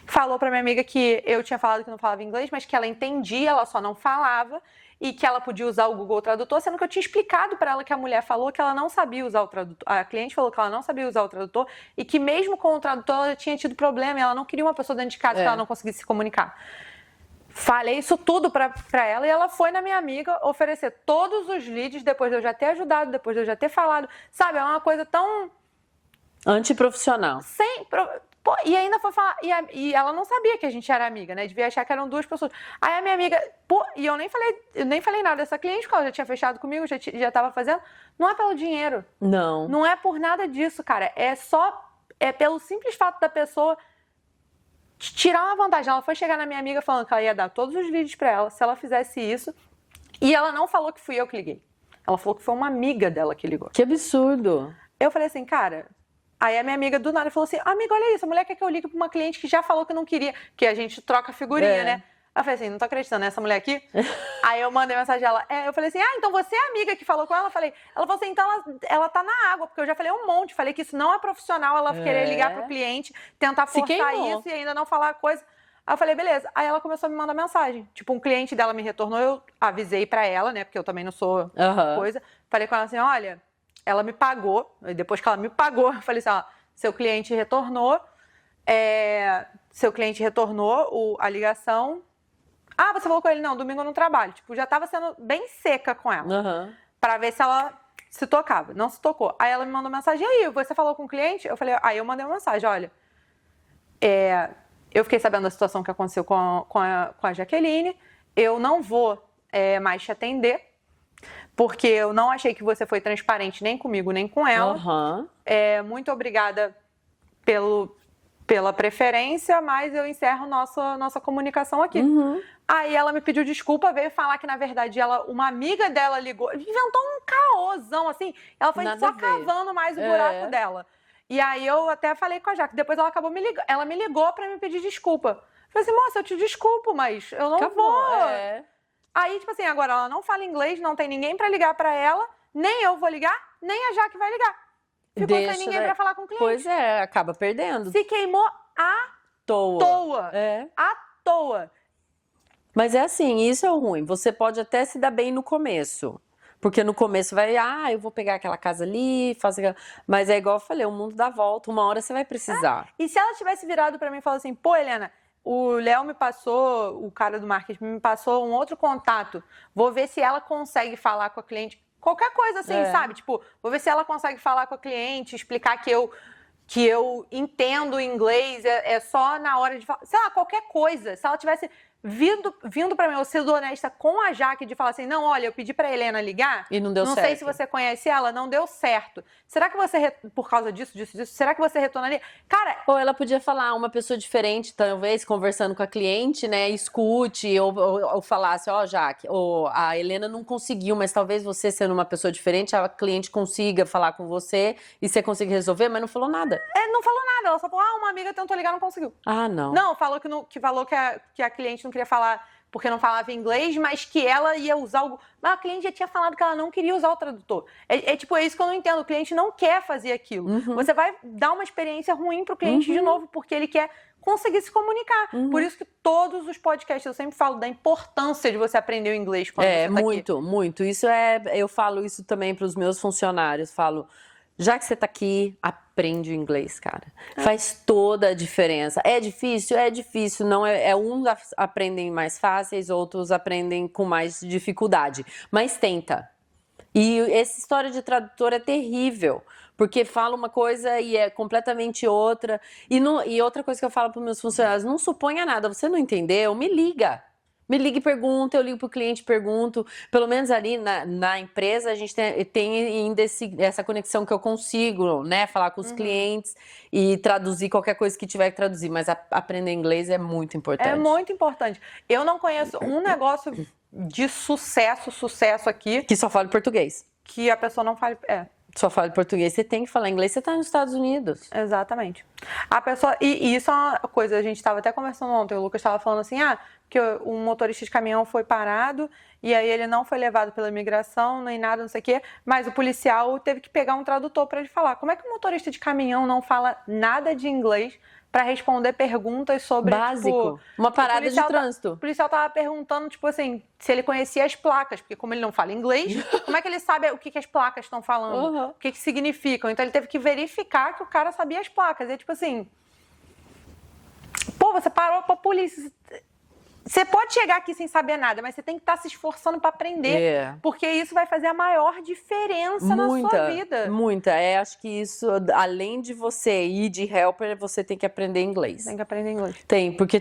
Falou para minha amiga que eu tinha falado que não falava inglês, mas que ela entendia, ela só não falava e que ela podia usar o Google Tradutor, sendo que eu tinha explicado para ela que a mulher falou que ela não sabia usar o tradutor. A cliente falou que ela não sabia usar o tradutor e que mesmo com o tradutor ela tinha tido problema e ela não queria uma pessoa dentro de casa que ela não conseguisse se comunicar. Falei isso tudo pra ela e ela foi na minha amiga oferecer todos os leads depois de eu já ter ajudado, depois de eu já ter falado. Sabe, é uma coisa tão... antiprofissional. Pô, e ainda foi falar, e ela não sabia que a gente era amiga, né? Devia achar que eram 2 pessoas. Aí a minha amiga, pô, e eu nem falei nada dessa cliente, porque ela já tinha fechado comigo, já tava fazendo. Não é pelo dinheiro. Não. Não é por nada disso, cara. É pelo simples fato da pessoa tirar uma vantagem. Ela foi chegar na minha amiga falando que ela ia dar todos os vídeos pra ela, se ela fizesse isso. E ela não falou que fui eu que liguei. Ela falou que foi uma amiga dela que ligou. Que absurdo. Eu falei assim, cara... Aí a minha amiga do nada falou assim, amiga, olha isso, a mulher quer que eu ligue pra uma cliente que já falou que não queria, que a gente troca figurinha, né? Aí eu falei assim, não tô acreditando, essa mulher aqui? Aí eu mandei mensagem dela, eu falei assim, então você é a amiga que falou com ela? Ela falou assim, então ela tá na água, porque eu já falei um monte, falei que isso não é profissional, ela querer ligar pro cliente, tentar forçar isso e ainda não falar a coisa. Aí eu falei, beleza. Aí ela começou a me mandar mensagem. Tipo, um cliente dela me retornou, eu avisei pra ela, né, porque eu também não sou coisa. Falei com ela assim, olha... Ela me pagou, e depois que ela me pagou, eu falei assim, seu cliente retornou a ligação. Você falou com ele? Não, domingo eu não trabalho. Tipo, já tava sendo bem seca com ela, pra ver se ela se tocava. Não se tocou. Aí ela me mandou mensagem, e aí, você falou com o cliente? Eu falei, aí eu mandei uma mensagem, olha, eu fiquei sabendo da situação que aconteceu com a Jaqueline, eu não vou mais te atender, porque eu não achei que você foi transparente nem comigo, nem com ela. Muito obrigada pela preferência, mas eu encerro nossa comunicação aqui. Aí ela me pediu desculpa, veio falar que, na verdade, uma amiga dela ligou, inventou um caôzão, assim. Ela foi só cavando mais o buraco dela. E aí eu até falei com a Jaque. Depois ela acabou ela me ligou pra me pedir desculpa. Falei assim, moça, eu te desculpo, mas eu não vou... Aí, tipo assim, agora ela não fala inglês, não tem ninguém pra ligar pra ela, nem eu vou ligar, nem a Jaque vai ligar. Ficou sem ninguém pra falar com o cliente. Pois é, acaba perdendo. Se queimou à toa. À toa. Mas é assim, isso é o ruim. Você pode até se dar bem no começo. Porque no começo vai, eu vou pegar aquela casa ali, fazer... Mas é igual eu falei, o mundo dá volta, uma hora você vai precisar. E se ela tivesse virado pra mim e falado assim, pô, Helena... O Léo me passou, o cara do marketing me passou um outro contato. Vou ver se ela consegue falar com a cliente. Qualquer coisa assim, sabe? Tipo, vou ver se ela consegue falar com a cliente, explicar que eu entendo inglês, é só na hora de falar. Sei lá, qualquer coisa. Se ela tivesse vindo pra mim, eu sendo honesta com a Jaque, de falar assim, não, olha, eu pedi pra Helena ligar. E não deu certo. Não sei se você conhece ela, não deu certo. Será que você, por causa disso, será que você retornaria? Cara... Ou ela podia falar uma pessoa diferente, talvez, conversando com a cliente, né, escute, ou falasse, Jaque, a Helena não conseguiu, mas talvez você, sendo uma pessoa diferente, a cliente consiga falar com você e você consiga resolver, mas não falou nada. Não falou nada, ela só falou, uma amiga tentou ligar, não conseguiu. Não. Não, falou que a cliente não queria falar porque não falava inglês, mas que ela ia usar o... Mas a cliente já tinha falado que ela não queria usar o tradutor. Tipo, é isso que eu não entendo. O cliente não quer fazer aquilo. Você vai dar uma experiência ruim pro cliente de novo, porque ele quer conseguir se comunicar. Por isso que todos os podcasts, eu sempre falo da importância de você aprender o inglês quando você tá muito, aqui. Muito. Eu falo isso também pros meus funcionários. Falo, já que você tá aqui, aprende o inglês, cara. Faz toda a diferença. É difícil? É difícil. Não uns aprendem mais fáceis, outros aprendem com mais dificuldade. Mas tenta. E essa história de tradutor é terrível, porque fala uma coisa e é completamente outra. E outra coisa que eu falo para os meus funcionários, não suponha nada. Você não entendeu? Me liga. Me liga e pergunta, eu ligo pro cliente e pergunto. Pelo menos ali na empresa a gente tem ainda essa conexão que eu consigo, né? Falar com os clientes e traduzir qualquer coisa que tiver que traduzir. Mas aprender inglês é muito importante. É muito importante. Eu não conheço um negócio de sucesso aqui... Que só fala português. Que a pessoa não fale... Só fala português, você tem que falar inglês, você tá nos Estados Unidos. Exatamente. A pessoa... E isso é uma coisa, a gente estava até conversando ontem, o Lucas estava falando assim, que um motorista de caminhão foi parado e aí ele não foi levado pela imigração, nem nada, não sei o quê, mas o policial teve que pegar um tradutor para ele falar. Como é que um motorista de caminhão não fala nada de inglês para responder perguntas sobre... Básico. Uma parada de trânsito. O policial tava perguntando, tipo assim, se ele conhecia as placas, porque como ele não fala inglês, como é que ele sabe o que as placas estão falando? O que significam? Então ele teve que verificar que o cara sabia as placas. E é tipo assim... Pô, você parou pra polícia... Você pode chegar aqui sem saber nada, mas você tem que estar se esforçando para aprender. Porque isso vai fazer a maior diferença na sua vida. Muita. Acho que isso, além de você ir de helper, você tem que aprender inglês. Tem que aprender inglês. Tem, porque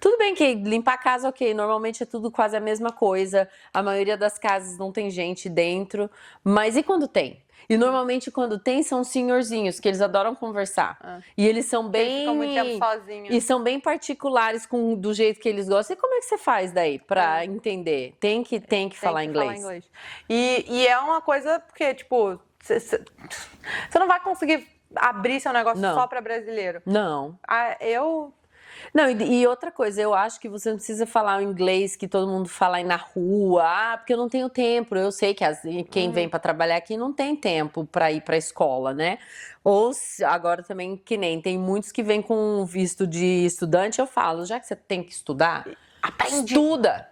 tudo bem que limpar a casa, ok, normalmente é tudo quase a mesma coisa. A maioria das casas não tem gente dentro. Mas e quando tem? E normalmente quando tem são senhorzinhos, que eles adoram conversar. E eles são bem... Eles ficam muito tempo sozinhos. E são bem particulares do jeito que eles gostam. E como é que você faz daí pra entender? Tem que falar inglês. E é uma coisa porque, tipo, você não vai conseguir abrir seu negócio só pra brasileiro. Não. Não, e outra coisa, eu acho que você não precisa falar o inglês que todo mundo fala aí na rua, porque eu não tenho tempo. Eu sei que quem vem para trabalhar aqui não tem tempo para ir para a escola, né? Ou agora também, que nem tem muitos que vêm com visto de estudante, eu falo, já que você tem que estudar, estuda!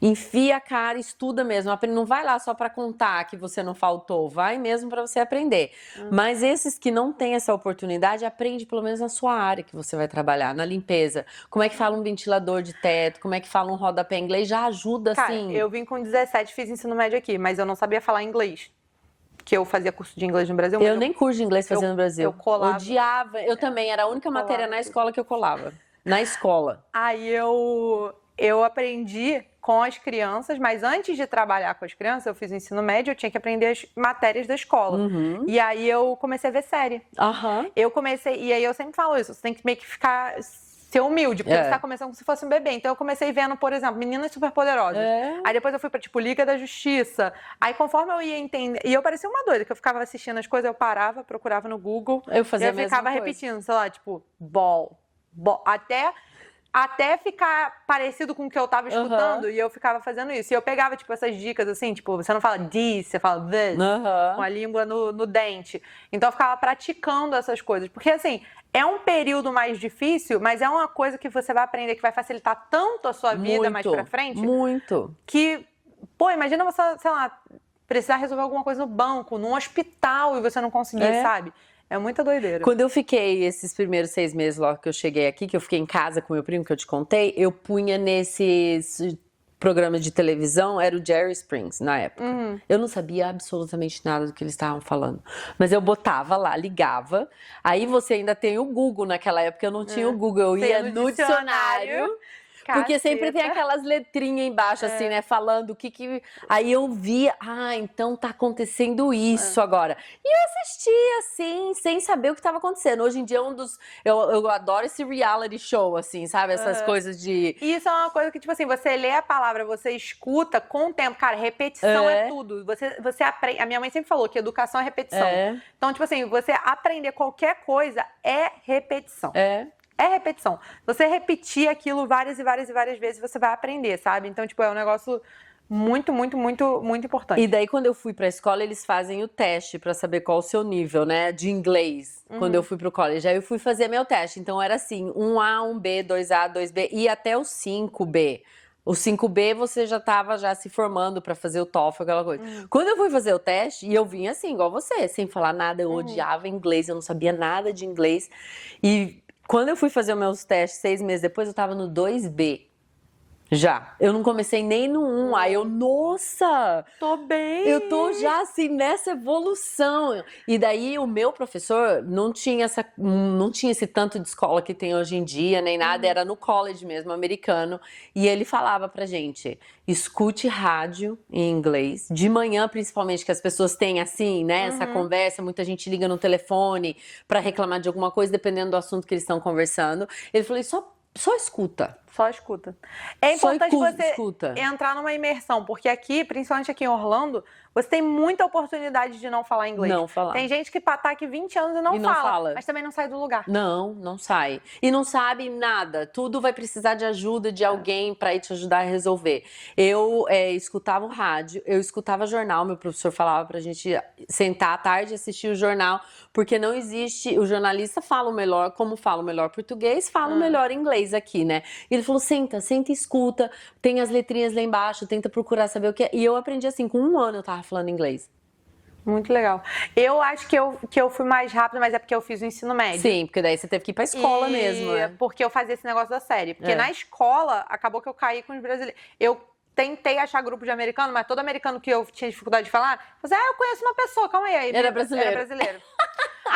Enfia a cara, estuda mesmo. Não vai lá só para contar que você não faltou, vai mesmo para você aprender. Mas esses que não têm essa oportunidade, aprende pelo menos na sua área que você vai trabalhar, na limpeza. Como é que fala um ventilador de teto, como é que fala um rodapé em inglês, já ajuda, assim. Eu vim com 17, fiz ensino médio aqui, mas eu não sabia falar inglês. Que eu fazia curso de inglês no Brasil. Eu nem curso de inglês fazia no Brasil. Eu colava. Odiava. Eu também, era a única matéria na escola que eu colava. Na escola. Aí eu aprendi com as crianças, mas antes de trabalhar com as crianças, eu fiz o ensino médio, eu tinha que aprender as matérias da escola. E aí eu comecei a ver série. E aí eu sempre falo isso, você tem que meio que ser humilde, porque você tá começando como se fosse um bebê. Então eu comecei vendo, por exemplo, Meninas Superpoderosas. Aí depois eu fui pra, tipo, Liga da Justiça. Aí conforme eu ia entender... E eu parecia uma doida, que eu ficava assistindo as coisas, eu parava, procurava no Google. Eu fazia a mesma ficava coisa. repetindo, sei lá, tipo, ball. Até ficar parecido com o que eu tava escutando, e eu ficava fazendo isso. E eu pegava, tipo, essas dicas, assim, tipo, você não fala this, você fala this, com a língua no dente. Então eu ficava praticando essas coisas. Porque, assim, é um período mais difícil, mas é uma coisa que você vai aprender que vai facilitar tanto a sua vida mais pra frente. Que, pô, imagina você, sei lá, precisar resolver alguma coisa no banco, num hospital, e você não conseguir, sabe? É muita doideira. Quando eu fiquei esses primeiros 6 meses logo que eu cheguei aqui, que eu fiquei em casa com meu primo, que eu te contei, eu punha nesses programas de televisão, era o Jerry Springs na época. Eu não sabia absolutamente nada do que eles estavam falando. Mas eu botava lá, ligava. Aí você ainda tem o Google, naquela época eu não tinha o Google, eu ia no dicionário. Porque sempre tem aquelas letrinhas embaixo, assim, né? Falando o que... Aí eu via, então tá acontecendo isso agora. E eu assistia, assim, sem saber o que tava acontecendo. Hoje em dia é um dos... Eu adoro esse reality show, assim, sabe? Essas coisas de... E isso é uma coisa que, tipo assim, você lê a palavra, você escuta com o tempo. Cara, repetição é tudo. Você aprende... A minha mãe sempre falou que educação é repetição. Então, tipo assim, você aprender qualquer coisa é repetição. É repetição. Você repetir aquilo várias e várias e várias vezes, você vai aprender, sabe? Então, tipo, é um negócio muito, muito, muito, muito importante. E daí, quando eu fui pra escola, eles fazem o teste pra saber qual o seu nível, né? De inglês, quando eu fui pro college. Aí eu fui fazer meu teste. Então, era assim, 1A, 1B, 2A, 2B e até o 5B. O 5B você já tava se formando pra fazer o TOEFL, aquela coisa. Quando eu fui fazer o teste, e eu vim assim, igual você, sem falar nada, eu odiava inglês, eu não sabia nada de inglês. E... Quando eu fui fazer os meus testes 6 meses depois, eu tava no 2B. Já. Eu não comecei nem no 1. Aí eu, nossa! Tô bem! Eu tô já assim nessa evolução. E daí o meu professor não tinha esse tanto de escola que tem hoje em dia, nem nada. Era no college mesmo, americano. E ele falava pra gente, escute rádio em inglês. De manhã, principalmente, que as pessoas têm assim, né? Essa conversa, muita gente liga no telefone pra reclamar de alguma coisa, dependendo do assunto que eles estão conversando. Ele falou, só escuta. Só escuta. É importante você entrar numa imersão, porque aqui, principalmente aqui em Orlando, você tem muita oportunidade de não falar inglês. Não falar. Tem gente que tá aqui 20 anos e não fala, mas também não sai do lugar. Não sai. E não sabe nada. Tudo vai precisar de ajuda de alguém pra ir te ajudar a resolver. Eu escutava o rádio, eu escutava jornal, meu professor falava pra gente sentar à tarde e assistir o jornal, porque não existe... O jornalista fala o melhor, como fala o melhor português, fala o melhor inglês aqui, né? E ele falou, senta e escuta, tem as letrinhas lá embaixo, tenta procurar saber o que é. E eu aprendi assim, com 1 ano eu tava falando inglês. Muito legal. Eu acho que eu fui mais rápida, mas é porque eu fiz o ensino médio. Sim, porque daí você teve que ir pra escola mesmo, né? Porque eu fazia esse negócio da série. Porque na escola, acabou que eu caí com os brasileiros. Eu tentei achar grupo de americano, mas todo americano que eu tinha dificuldade de falar, eu falei, eu conheço uma pessoa, calma aí. Era brasileiro. Era brasileiro.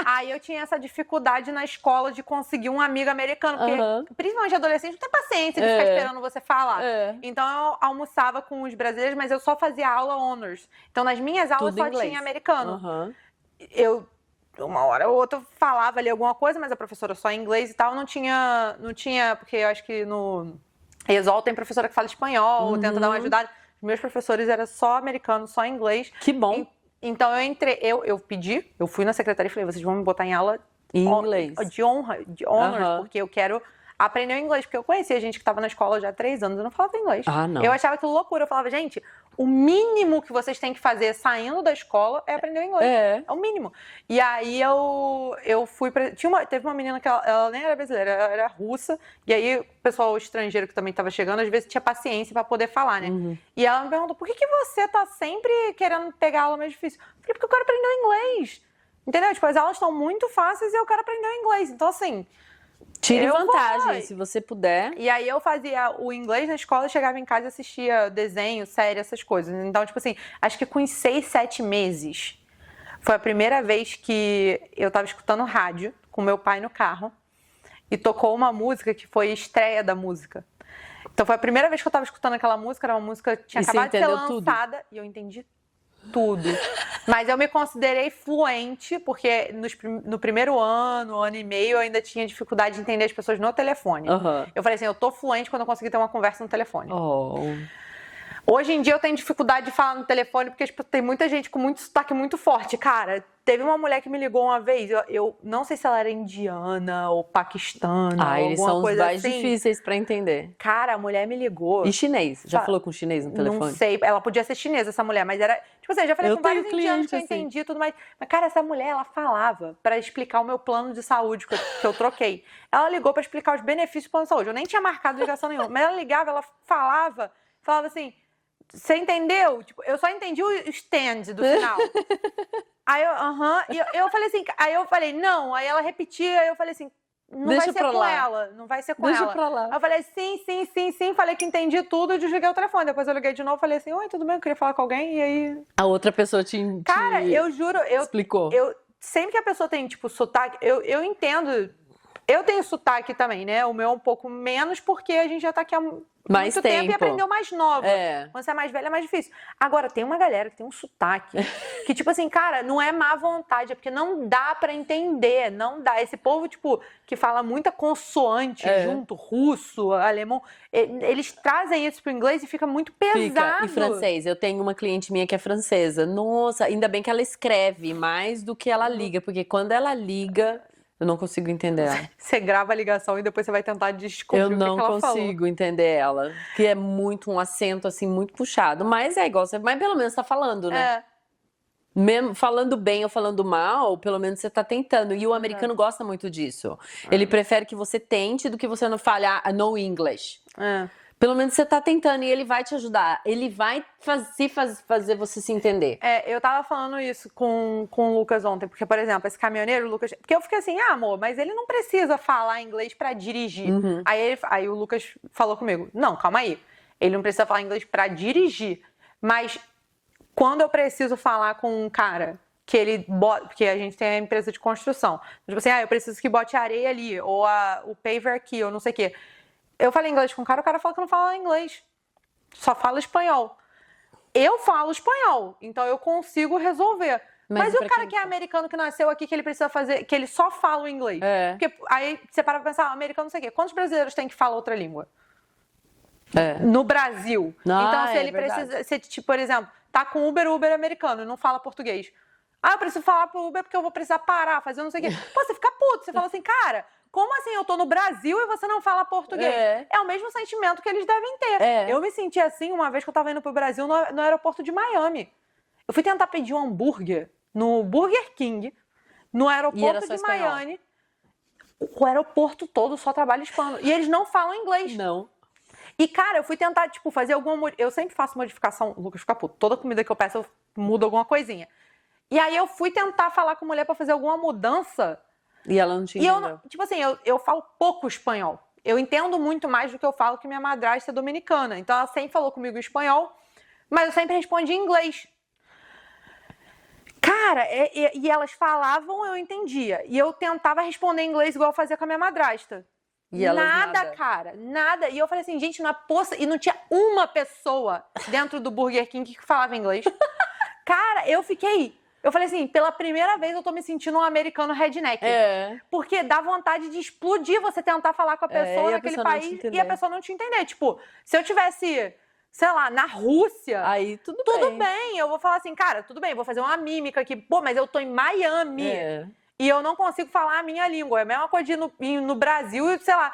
Aí eu tinha essa dificuldade na escola de conseguir um amigo americano, porque principalmente adolescente não tem paciência de ficar esperando você falar. Então eu almoçava com os brasileiros, mas eu só fazia aula honors. Então nas minhas aulas só tinha americano. Uma hora ou outra eu falava ali alguma coisa, mas a professora só em inglês e tal, não tinha, porque eu acho que no Exol tem professora que fala espanhol, tenta dar uma ajudada. Os meus professores eram só americanos, só inglês. Que bom. Então eu entrei, eu fui na secretaria e falei, vocês vão me botar em aula em inglês. De honors, porque eu quero aprender o inglês. Porque eu conhecia gente que estava na escola já há 3 anos e não falava inglês. Não. Eu achava aquilo loucura. Eu falava, gente, o mínimo que vocês têm que fazer saindo da escola é aprender o inglês. É o mínimo. E aí eu fui pra... Teve uma menina que ela nem era brasileira, ela era russa. E aí o pessoal estrangeiro que também estava chegando, às vezes tinha paciência para poder falar, né? E ela me perguntou, por que você tá sempre querendo pegar aula mais difícil? Eu falei, porque eu quero aprender o inglês. Entendeu? Tipo, as aulas estão muito fáceis e eu quero aprender o inglês. Então, assim... Tire vantagem, se você puder. E aí eu fazia o inglês na escola, chegava em casa e assistia desenho, série, essas coisas. Então, tipo assim, acho que com uns 6, 7 meses, foi a primeira vez que eu tava escutando rádio com meu pai no carro e tocou uma música que foi a estreia da música. Então foi a primeira vez que eu tava escutando aquela música, era uma música que tinha acabado de ser lançada e eu entendi tudo. Mas eu me considerei fluente, porque no primeiro ano e meio, eu ainda tinha dificuldade de entender as pessoas no telefone. Eu falei assim, eu tô fluente quando eu consegui ter uma conversa no telefone. Hoje em dia eu tenho dificuldade de falar no telefone, porque tipo, tem muita gente com muito sotaque muito forte. Cara, teve uma mulher que me ligou uma vez, eu não sei se ela era indiana ou paquistana, ou eles são os coisa mais assim. difíceis pra entender. Cara, a mulher me ligou. E chinês? Já falou com chinês no telefone? Não sei, ela podia ser chinesa, essa mulher, mas era... Tipo assim, eu já falei com vários indianos que eu entendi tudo mais. Mas, cara, essa mulher, ela falava pra explicar o meu plano de saúde que eu troquei. Ela ligou pra explicar os benefícios do plano de saúde. Eu nem tinha marcado ligação nenhuma. Mas ela ligava, ela falava assim... Você entendeu? Tipo, eu só entendi o stand do final. Aí eu falei assim, aí eu falei, não. Aí ela repetia, aí eu falei assim, não vai ser com ela. Não vai ser com ela. Deixa pra lá. Aí eu falei, sim. Falei que entendi tudo e desliguei o telefone. Depois eu liguei de novo e falei assim, oi, tudo bem? Eu queria falar com alguém. E aí... A outra pessoa te Cara, eu juro, explicou. Sempre que a pessoa tem, tipo, sotaque, eu entendo... Eu tenho sotaque também, né? O meu é um pouco menos, porque a gente já tá aqui há muito tempo e aprendeu mais nova. Quando você é mais velha, é mais difícil. Agora, tem uma galera que tem um sotaque que, tipo assim, cara, não é má vontade, é porque não dá pra entender, não dá. Esse povo, tipo, que fala muita consoante junto, russo, alemão, eles trazem isso pro inglês e fica muito pesado. E francês. Eu tenho uma cliente minha que é francesa. Nossa, ainda bem que ela escreve mais do que ela liga, porque quando ela liga... Eu não consigo entender ela. Você grava a ligação e depois você vai tentar descobrir o que ela falou. Eu não consigo entender ela. Que é muito um acento, assim, muito puxado. Mas é igual, mas pelo menos tá falando, né? Mesmo falando bem ou falando mal, pelo menos você tá tentando. E o americano gosta muito disso. Ele prefere que você tente do que você não fale no English. Pelo menos você tá tentando e ele vai te ajudar. Ele vai fazer você se entender. Eu tava falando isso com o Lucas ontem. Porque, por exemplo, esse caminhoneiro, o Lucas... Porque eu fiquei assim, amor, mas ele não precisa falar inglês pra dirigir. Aí o Lucas falou comigo, não, calma aí. Ele não precisa falar inglês pra dirigir. Mas quando eu preciso falar com um cara que ele bota... Porque a gente tem a empresa de construção. Tipo assim, eu preciso que bote areia ali. Ou o paver aqui, ou não sei o quê. Eu falei inglês com o cara falou que não fala inglês. Só fala espanhol. Eu falo espanhol, então eu consigo resolver. Mas e o cara que é americano, que nasceu aqui, que ele precisa fazer, que ele só fala o inglês? Porque aí você para pra pensar, americano não sei o quê. Quantos brasileiros tem que falar outra língua? No Brasil. Então, se ele precisa, se, por exemplo, tá com Uber americano e não fala português. Eu preciso falar pro Uber porque eu vou precisar parar, fazer não sei o quê. Pô, você fica puto, você fala assim, cara... Como assim eu tô no Brasil e você não fala português? É o mesmo sentimento que eles devem ter. Eu me senti assim uma vez que eu tava indo pro Brasil no aeroporto de Miami. Eu fui tentar pedir um hambúrguer no Burger King, no aeroporto de Miami. O aeroporto todo só trabalha hispano. E eles não falam inglês. Não. E, cara, eu fui tentar, tipo, fazer alguma... Eu sempre faço modificação. Lucas fica puto. Toda comida que eu peço, eu mudo alguma coisinha. E aí eu fui tentar falar com a mulher pra fazer alguma mudança. E ela não tinha entendeu. Tipo assim, eu falo pouco espanhol. Eu entendo muito mais do que eu falo que minha madrasta é dominicana. Então ela sempre falou comigo em espanhol, mas eu sempre respondi em inglês. Cara, e elas falavam, eu entendia. E eu tentava responder em inglês igual eu fazia com a minha madrasta. E nada, cara, nada. E eu falei assim, gente, não é possível. E não tinha uma pessoa dentro do Burger King que falava inglês. Cara, eu falei assim, pela primeira vez eu tô me sentindo um americano redneck. Porque dá vontade de explodir você tentar falar com a pessoa naquele país e a pessoa não te entender. Tipo, se eu tivesse, sei lá, na Rússia, aí tudo bem. Eu vou falar assim, cara, tudo bem, vou fazer uma mímica aqui. Pô, mas eu tô em Miami e eu não consigo falar a minha língua. É a mesma coisa de ir no Brasil e, sei lá,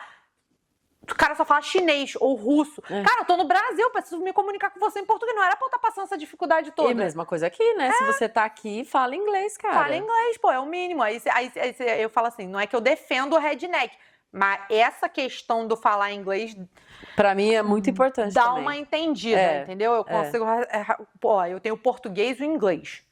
o cara só fala chinês ou russo. Cara, eu tô no Brasil, eu preciso me comunicar com você em português. Não era pra eu estar passando essa dificuldade toda. E mesma coisa aqui, né? Se você tá aqui, fala inglês, cara. Fala inglês, pô, é o mínimo. Aí eu falo assim, não é que eu defendo o redneck, mas essa questão do falar inglês... Pra mim é muito importante dá também. uma entendida, entendeu? Eu consigo... Pô, eu tenho o português e o inglês.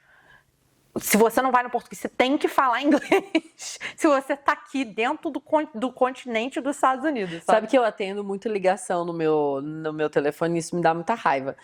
Se você não vai no português, você tem que falar inglês. Se você tá aqui dentro do continente dos Estados Unidos. Sabe que eu atendo muito ligação no meu telefone e isso me dá muita raiva.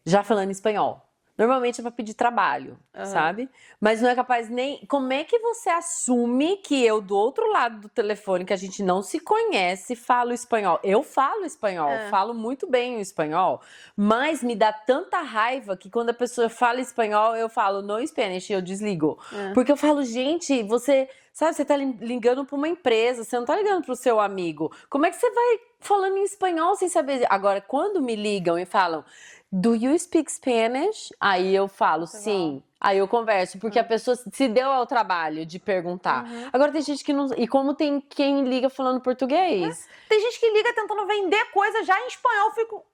Já falando espanhol. Normalmente é pra pedir trabalho, sabe? Mas não é capaz nem... Como é que você assume que eu, do outro lado do telefone, que a gente não se conhece, falo espanhol? Eu falo espanhol, falo muito bem o espanhol, mas me dá tanta raiva que quando a pessoa fala espanhol, eu falo no Spanish e eu desligo. Porque eu falo, gente, você... Sabe, você tá ligando pra uma empresa, você não tá ligando pro seu amigo. Como é que você vai falando em espanhol sem saber? Agora, quando me ligam e falam... Do you speak Spanish? Aí eu falo, sim. Aí eu converso, porque a pessoa se deu ao trabalho de perguntar. Agora tem gente que não... E como tem quem liga falando português? Tem gente que liga tentando vender coisa já em espanhol, eu fico...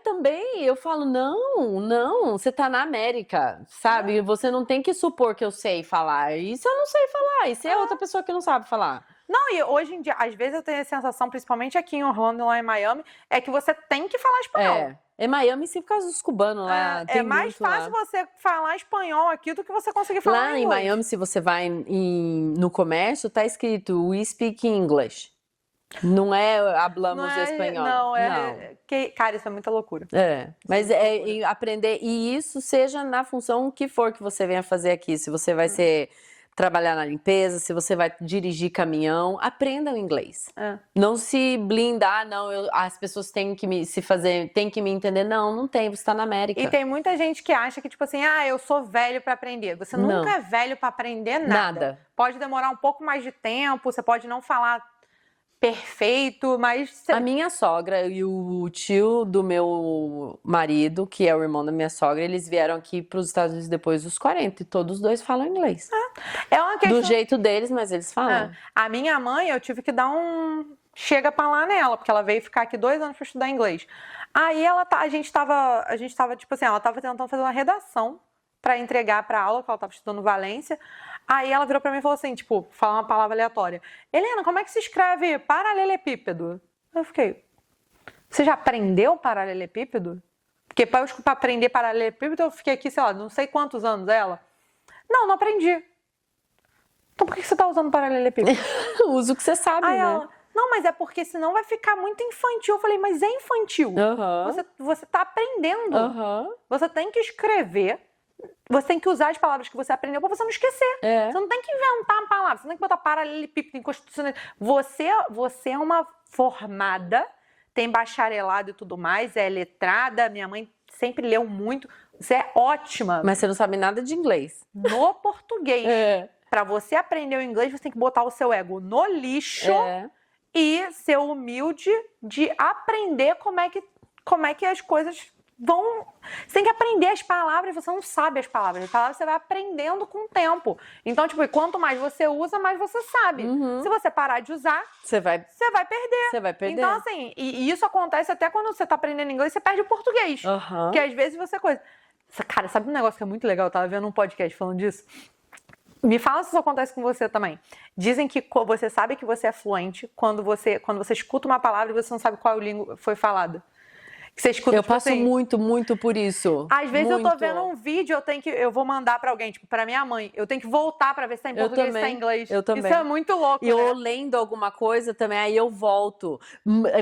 Também. Eu falo, não, você tá na América, sabe? Você não tem que supor que eu sei falar. E se eu não sei falar? E se é outra pessoa que não sabe falar? Não, e hoje em dia, às vezes eu tenho a sensação, principalmente aqui em Orlando, lá em Miami, é que você tem que falar espanhol. É Miami sim por causa dos cubanos lá. É mais fácil você falar espanhol aqui do que você conseguir falar lá em Miami, se você vai no comércio, tá escrito We speak English. Não é hablamos espanhol. Não. Cara, isso é muita loucura. Mas aprender, e isso seja na função que for que você venha fazer aqui. Se você vai trabalhar na limpeza, se você vai dirigir caminhão, aprenda o inglês. Não se blindar, as pessoas têm que me entender. Não tem, você tá na América. E tem muita gente que acha que, tipo assim, eu sou velho pra aprender. Você nunca é velho pra aprender nada. Pode demorar um pouco mais de tempo, você pode não falar perfeito, mas... A minha sogra e o tio do meu marido, que é o irmão da minha sogra, eles vieram aqui para os Estados Unidos depois dos 40 e todos os dois falam inglês. É uma questão... Do jeito deles, mas eles falam. A minha mãe, eu tive que dar chega pra lá nela, porque ela veio ficar aqui 2 anos pra estudar inglês. Aí a gente tava, tipo assim, ela tava tentando fazer uma redação pra entregar pra aula, que ela tava estudando Valência. Aí ela virou pra mim e falou assim, tipo, falar uma palavra aleatória. Helena, como é que se escreve paralelepípedo? Eu fiquei, você já aprendeu paralelepípedo? Porque pra eu aprender paralelepípedo, eu fiquei aqui, sei lá, não sei quantos anos ela. Não aprendi. Então por que você tá usando paralelepípedo? Usa o que você sabe, aí né? Ela, não, mas é porque senão vai ficar muito infantil. Eu falei, mas é infantil. Você tá aprendendo. Você tem que escrever. Você tem que usar as palavras que você aprendeu pra você não esquecer. Você não tem que inventar uma palavra. Você não tem que botar paralelepípedo, inconstitucional. Você é uma formada, tem bacharelado e tudo mais, é letrada. Minha mãe sempre leu muito. Você é ótima. Mas você não sabe nada de inglês. No português. Pra você aprender o inglês, você tem que botar o seu ego no lixo e ser humilde de aprender como é que as coisas... Você tem que aprender as palavras, você não sabe as palavras. As palavras você vai aprendendo com o tempo. Então, tipo, quanto mais você usa, mais você sabe. Se você parar de usar, você vai perder. Então, assim, e isso acontece até quando você tá aprendendo inglês, você perde o português. Porque às vezes você coisa... Cara, sabe um negócio que é muito legal? Eu tava vendo um podcast falando disso. Me fala se isso acontece com você também. Dizem que você sabe que você é fluente quando você escuta uma palavra e você não sabe qual língua foi falada. Que você escuta, eu tipo passo assim, muito por isso. Às vezes muito. eu tô vendo um vídeo, eu vou mandar pra alguém, tipo, pra minha mãe. Eu tenho que voltar pra ver se tá em português ou se tá em inglês. Eu também. Isso é muito louco, e eu lendo alguma coisa também, aí eu volto.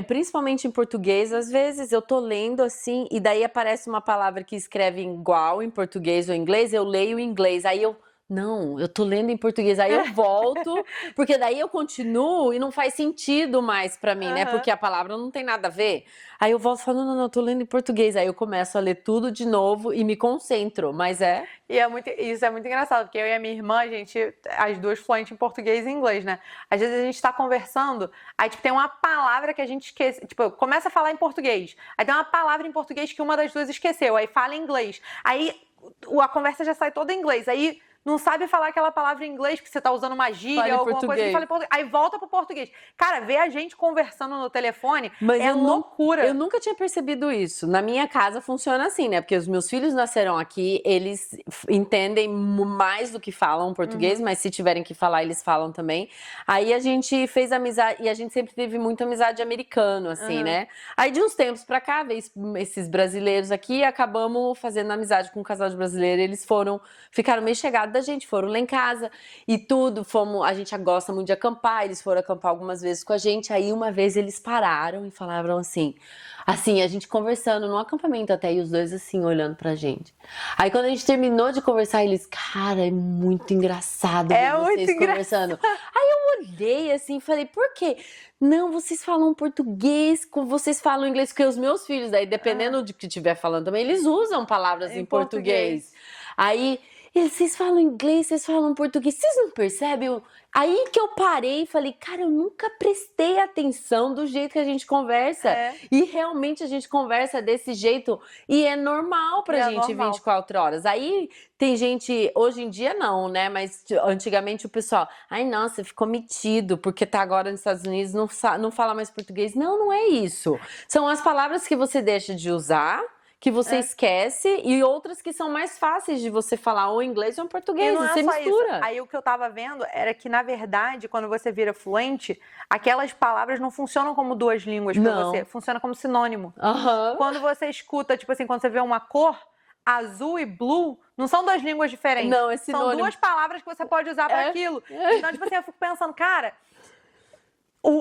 Principalmente em português, às vezes eu tô lendo assim, e daí aparece uma palavra que escreve igual em português ou em inglês, eu leio em inglês. Aí não, eu tô lendo em português, aí eu volto, porque daí eu continuo e não faz sentido mais pra mim, né? Porque a palavra não tem nada a ver. Aí eu volto e falo, não, eu tô lendo em português. Aí eu começo a ler tudo de novo e me concentro, mas E isso é muito engraçado, porque eu e a minha irmã, as duas fluentes em português e inglês, né? Às vezes a gente tá conversando, aí tipo, tem uma palavra que a gente esquece, tipo, começa a falar em português, aí tem uma palavra em português que uma das duas esqueceu, aí fala em inglês. Aí a conversa já sai toda em inglês, aí não sabe falar aquela palavra em inglês porque você tá usando uma gíria ou alguma coisa que fala em português. Aí volta pro português. Cara, ver a gente conversando no telefone loucura. Eu nunca tinha percebido isso. Na minha casa funciona assim, né? Porque os meus filhos nasceram aqui, eles entendem mais do que falam português, mas se tiverem que falar, eles falam também. Aí a gente fez amizade, e a gente sempre teve muita amizade americano, assim, né? Aí de uns tempos pra cá, veio esses brasileiros aqui, acabamos fazendo amizade com um casal de brasileiros, eles ficaram meio chegados da gente, foram lá em casa e tudo, a gente gosta muito de acampar, eles foram acampar algumas vezes com a gente, aí uma vez eles pararam e falaram assim, a gente conversando num acampamento até, e os dois assim, olhando pra gente. Aí quando a gente terminou de conversar, eles, cara, é muito engraçado ver vocês conversando. Aí eu olhei assim e falei, por quê? Não, vocês falam português, vocês falam inglês, porque os meus filhos, daí dependendo de que estiver falando também, eles usam palavras em português. Aí vocês falam inglês, vocês falam português, vocês não percebem? Aí que eu parei e falei, cara, eu nunca prestei atenção do jeito que a gente conversa. E realmente a gente conversa desse jeito e é normal pra gente 24 horas. Aí tem gente, hoje em dia não, né? Mas antigamente o pessoal, ai nossa, ficou metido porque tá agora nos Estados Unidos, não fala mais português. Não, não é isso. São as palavras que você deixa de usar, que você esquece, e outras que são mais fáceis de você falar ou em inglês ou em português, e você mistura. Isso. Aí o que eu tava vendo era que, na verdade, quando você vira fluente, aquelas palavras não funcionam como duas línguas pra você, funciona como sinônimo. Quando você escuta, tipo assim, quando você vê uma cor, azul e blue, não são duas línguas diferentes. Não, é sinônimo. São duas palavras que você pode usar pra aquilo. Então, tipo assim, eu fico pensando, cara,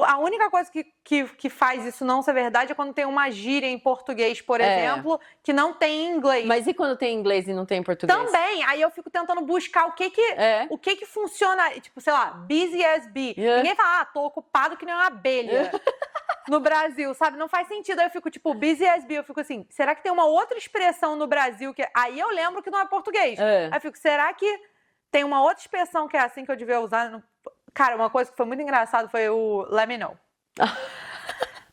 a única coisa que faz isso não ser verdade é quando tem uma gíria em português, por exemplo, que não tem em inglês. Mas e quando tem em inglês e não tem em português? Também. Aí eu fico tentando buscar o que funciona, tipo, sei lá, busy as bee. Ninguém fala, tô ocupado que nem uma abelha. No Brasil, sabe? Não faz sentido. Aí eu fico, tipo, busy as bee. Eu fico assim, será que tem uma outra expressão no Brasil que... Aí eu lembro que não é português. Aí eu fico, será que tem uma outra expressão que é assim que eu devia usar? Cara, uma coisa que foi muito engraçada foi o let me know.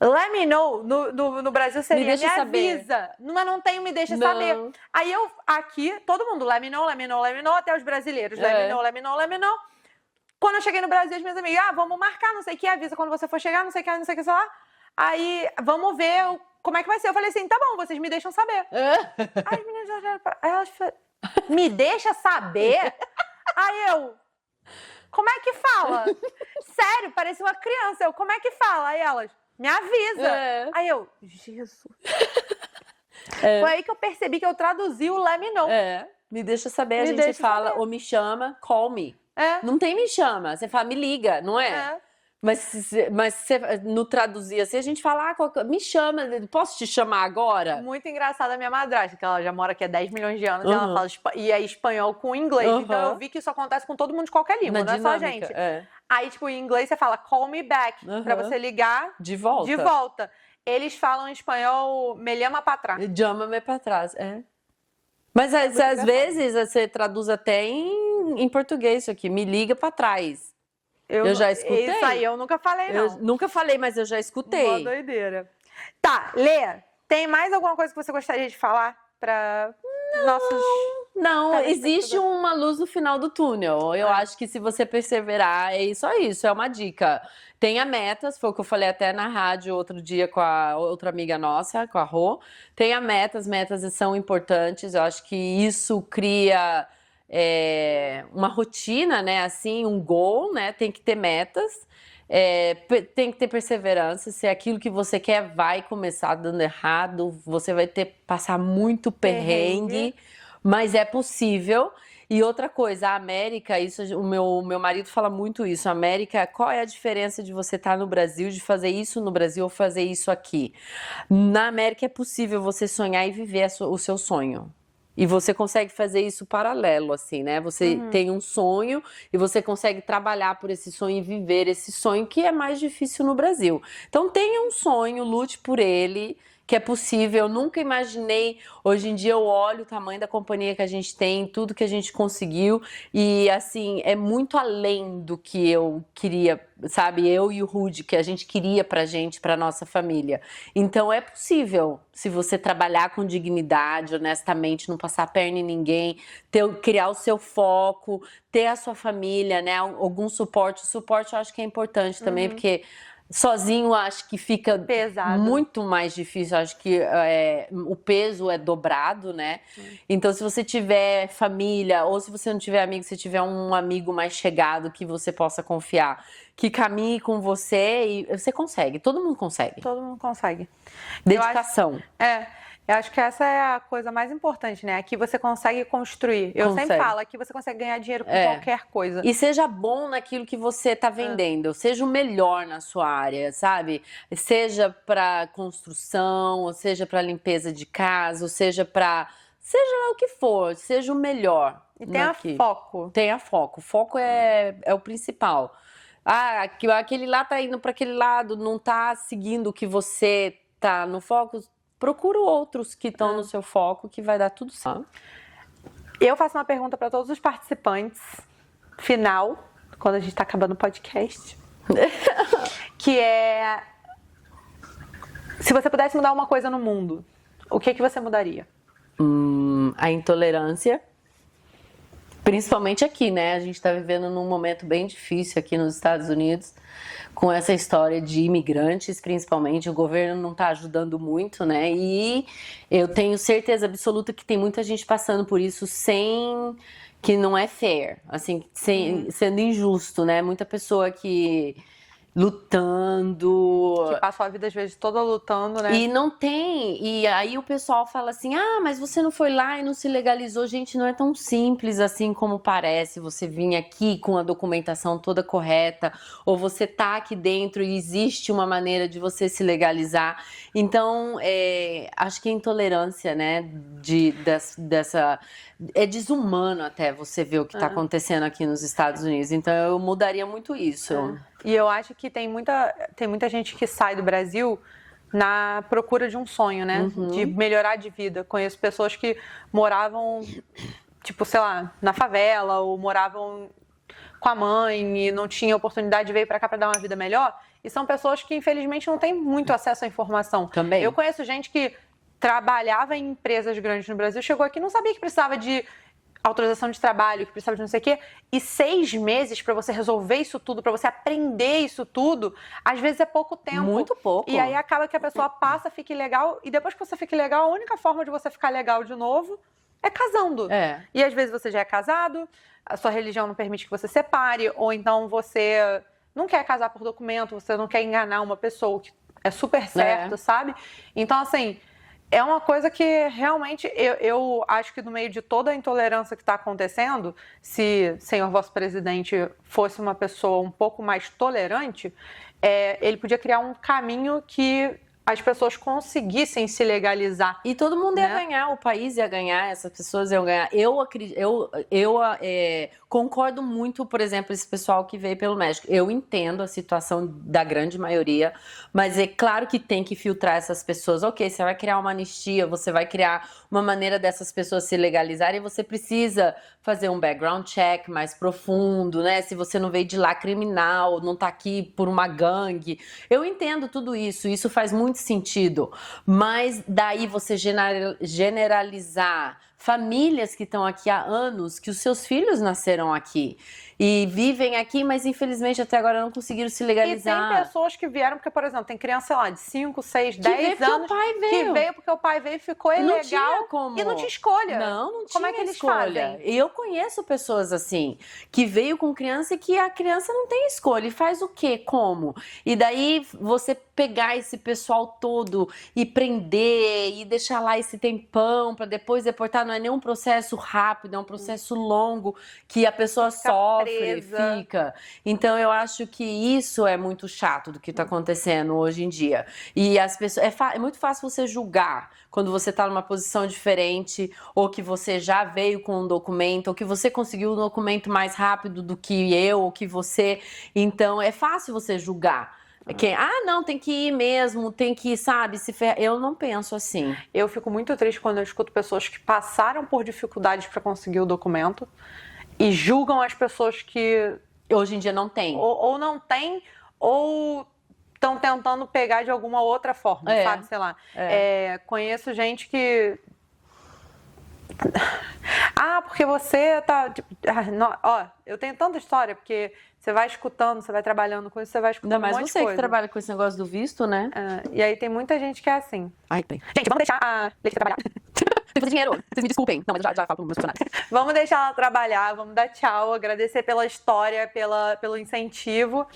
Let me know, no Brasil seria me avisa. Mas não tem me deixa saber. Aí eu, aqui, todo mundo, let me know, let me know, let me know, até os brasileiros. Let me know, let me know, let me know. Quando eu cheguei no Brasil, as minhas amigas, vamos marcar, não sei o que, avisa quando você for chegar, não sei o que, sei lá. Aí, vamos ver como é que vai ser. Eu falei assim, tá bom, vocês me deixam saber. Aí as meninas olharam pra... Aí elas falaram, me deixa saber? Aí eu... Como é que fala? Sério, parecia uma criança. Eu, como é que fala? Aí elas, me avisa. Aí eu, Jesus. Foi aí que eu percebi que eu traduzi o let me know. Me deixa saber, a gente fala, ou me chama, call me. Não tem me chama, você fala, me liga, não é? Mas no traduzir assim, a gente fala, me chama, posso te chamar agora? Muito engraçada a minha madrasta, que ela já mora aqui há 10 milhões de anos, ela fala e é espanhol com inglês. Então eu vi que isso acontece com todo mundo de qualquer língua, não é só a gente. Aí, tipo, em inglês você fala call me back, pra você ligar de volta. Eles falam em espanhol me llama pra trás. Chama-me pra trás, Mas às vezes você traduz até em português isso aqui, me liga pra trás. Eu já escutei. Isso aí eu nunca falei, não. Eu nunca falei, mas eu já escutei. Uma doideira. Tá, Lê, tem mais alguma coisa que você gostaria de falar para nossos... Não, existe uma luz no final do túnel. Eu acho que se você perseverar, é só isso, é uma dica. Tenha metas, foi o que eu falei até na rádio outro dia com a outra amiga nossa, com a Rô. Tenha metas são importantes. Eu acho que isso cria... uma rotina, né, assim, um goal, né, tem que ter metas, Tem que ter perseverança. Se aquilo que você quer vai começar dando errado, você vai passar muito perrengue, mas é possível. E outra coisa, a América, isso o meu marido fala muito isso. A América, qual é a diferença de você estar no Brasil, de fazer isso no Brasil ou fazer isso aqui? Na América é possível você sonhar e viver o seu sonho. E você consegue fazer isso paralelo, assim, né? Você tem um sonho e você consegue trabalhar por esse sonho e viver esse sonho, que é mais difícil no Brasil. Então tenha um sonho, lute por ele, que é possível. Eu nunca imaginei, hoje em dia eu olho o tamanho da companhia que a gente tem, tudo que a gente conseguiu e assim, é muito além do que eu queria, sabe? Eu e o Rudy, que a gente queria pra gente, pra nossa família. Então é possível, se você trabalhar com dignidade, honestamente, não passar a perna em ninguém, criar o seu foco, ter a sua família, né? Algum suporte. O suporte eu acho que é importante também, porque sozinho acho que fica pesado, muito mais difícil. Acho que o peso é dobrado, né? Então, se você tiver família, ou se você não tiver amigo, se tiver um amigo mais chegado que você possa confiar, que caminhe com você, e você consegue. Todo mundo consegue. Todo mundo consegue. Dedicação. Eu acho que essa é a coisa mais importante, né? Aqui você consegue construir. Eu sempre falo, aqui você consegue ganhar dinheiro com qualquer coisa. E seja bom naquilo que você tá vendendo. Seja o melhor na sua área, sabe? Seja para construção, ou seja para limpeza de casa, ou seja para... Seja lá o que for, seja o melhor. E tenha foco. Tenha foco. O foco é o principal. Ah, aquele lá tá indo para aquele lado, não tá seguindo o que você tá no foco... Procura outros que estão no seu foco, que vai dar tudo certo. Eu faço uma pergunta para todos os participantes, final, quando a gente está acabando o podcast, que é: se você pudesse mudar uma coisa no mundo, o que você mudaria? A intolerância. Principalmente aqui, né? A gente está vivendo num momento bem difícil aqui nos Estados Unidos, com essa história de imigrantes, principalmente. O governo não está ajudando muito, né? E eu tenho certeza absoluta que tem muita gente passando por isso que não é fair, assim, sendo injusto, né? Muita pessoa que lutando. Que passou a vida, às vezes, toda lutando, né? E não tem. E aí o pessoal fala assim: ah, mas você não foi lá e não se legalizou. Gente, não é tão simples assim como parece. Você vir aqui com a documentação toda correta, ou você tá aqui dentro e existe uma maneira de você se legalizar. Então, acho que a intolerância, né, dessa... É desumano até você ver o que tá acontecendo aqui nos Estados Unidos. Então, eu mudaria muito isso. E eu acho que tem muita gente que sai do Brasil na procura de um sonho, né? De melhorar de vida. Conheço pessoas que moravam, tipo, sei lá, na favela, ou moravam com a mãe e não tinha oportunidade de vir para cá para dar uma vida melhor. E são pessoas que, infelizmente, não têm muito acesso à informação. Também. Eu conheço gente que trabalhava em empresas grandes no Brasil, chegou aqui e não sabia que precisava de autorização de trabalho, que precisava de não sei o quê, e 6 meses para você resolver isso tudo, para você aprender isso tudo, às vezes é pouco tempo. Muito pouco. E aí acaba que a pessoa passa, fica ilegal, e depois que você fica ilegal, a única forma de você ficar legal de novo é casando. E às vezes você já é casado, a sua religião não permite que você separe, ou então você não quer casar por documento, você não quer enganar uma pessoa, que é super certo, sabe? Então, assim... É uma coisa que realmente eu acho que no meio de toda a intolerância que está acontecendo, se senhor vosso presidente fosse uma pessoa um pouco mais tolerante, ele podia criar um caminho que as pessoas conseguissem se legalizar. E todo mundo ia ganhar, o país ia ganhar, essas pessoas iam ganhar. Eu concordo muito, por exemplo, esse pessoal que veio pelo México. Eu entendo a situação da grande maioria, mas é claro que tem que filtrar essas pessoas. Ok, você vai criar uma anistia, você vai criar uma maneira dessas pessoas se legalizarem, você precisa fazer um background check mais profundo, né? Se você não veio de lá criminal, não tá aqui por uma gangue. Eu entendo tudo isso, isso faz muito sentido, mas daí você generalizar, famílias que estão aqui há anos, que os seus filhos nasceram aqui e vivem aqui, mas infelizmente até agora não conseguiram se legalizar. E tem pessoas que vieram, porque, por exemplo, tem criança, sei lá, de 5, 6, 10 anos que veio porque o pai veio e ficou ilegal e não tinha escolha. Não Como é que eles fazem? E eu conheço pessoas assim, que veio com criança e que a criança não tem escolha. E faz o quê? Como? E daí você pegar esse pessoal todo e prender e deixar lá esse tempão para depois deportar, não é nem um processo rápido, é um processo longo que a pessoa sofre, fica. Então eu acho que isso é muito chato do que está acontecendo hoje em dia. E as pessoas é muito fácil você julgar quando você está numa posição diferente, ou que você já veio com um documento, ou que você conseguiu um documento mais rápido do que eu, ou que você. Então é fácil você julgar. Não, tem que ir mesmo, tem que, sabe, se ferrar. Eu não penso assim. Eu fico muito triste quando eu escuto pessoas que passaram por dificuldades para conseguir o documento e julgam as pessoas que hoje em dia não tem. Ou não tem, ou estão tentando pegar de alguma outra forma, sabe? Sei lá. Conheço gente que... porque você tá... eu tenho tanta história, porque você vai escutando, você vai trabalhando com isso, você vai escutando um monte de coisa. Mas você que trabalha com esse negócio do visto, né? E aí tem muita gente que é assim. Gente, vamos deixar a Letícia trabalhar. Tem dinheiro, vocês me desculpem. Não, mas já falo para os meus funcionários. Vamos deixar ela trabalhar, vamos dar tchau, agradecer pela história, pelo incentivo.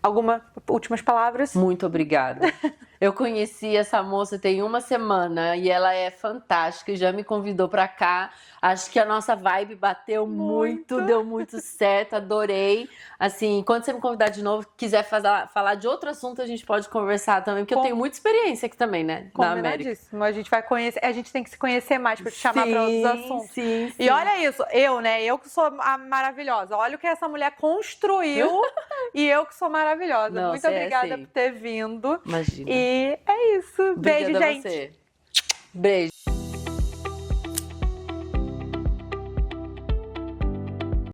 Algumas últimas palavras? Muito obrigada. Eu conheci essa moça tem uma semana e ela é fantástica, já me convidou pra cá. Acho que a nossa vibe bateu muito, deu muito certo, adorei. Assim, quando você me convidar de novo, quiser falar de outro assunto, a gente pode conversar também, porque eu tenho muita experiência aqui também, né? Na América. A gente vai conhecer, a gente tem que se conhecer mais pra te chamar pra outros assuntos. Sim. E olha isso, eu que sou a maravilhosa, olha o que essa mulher construiu e eu que sou maravilhosa. Não, muito obrigada por ter vindo. Imagina. E é isso. Beijo, Obrigada gente. a você. Beijo.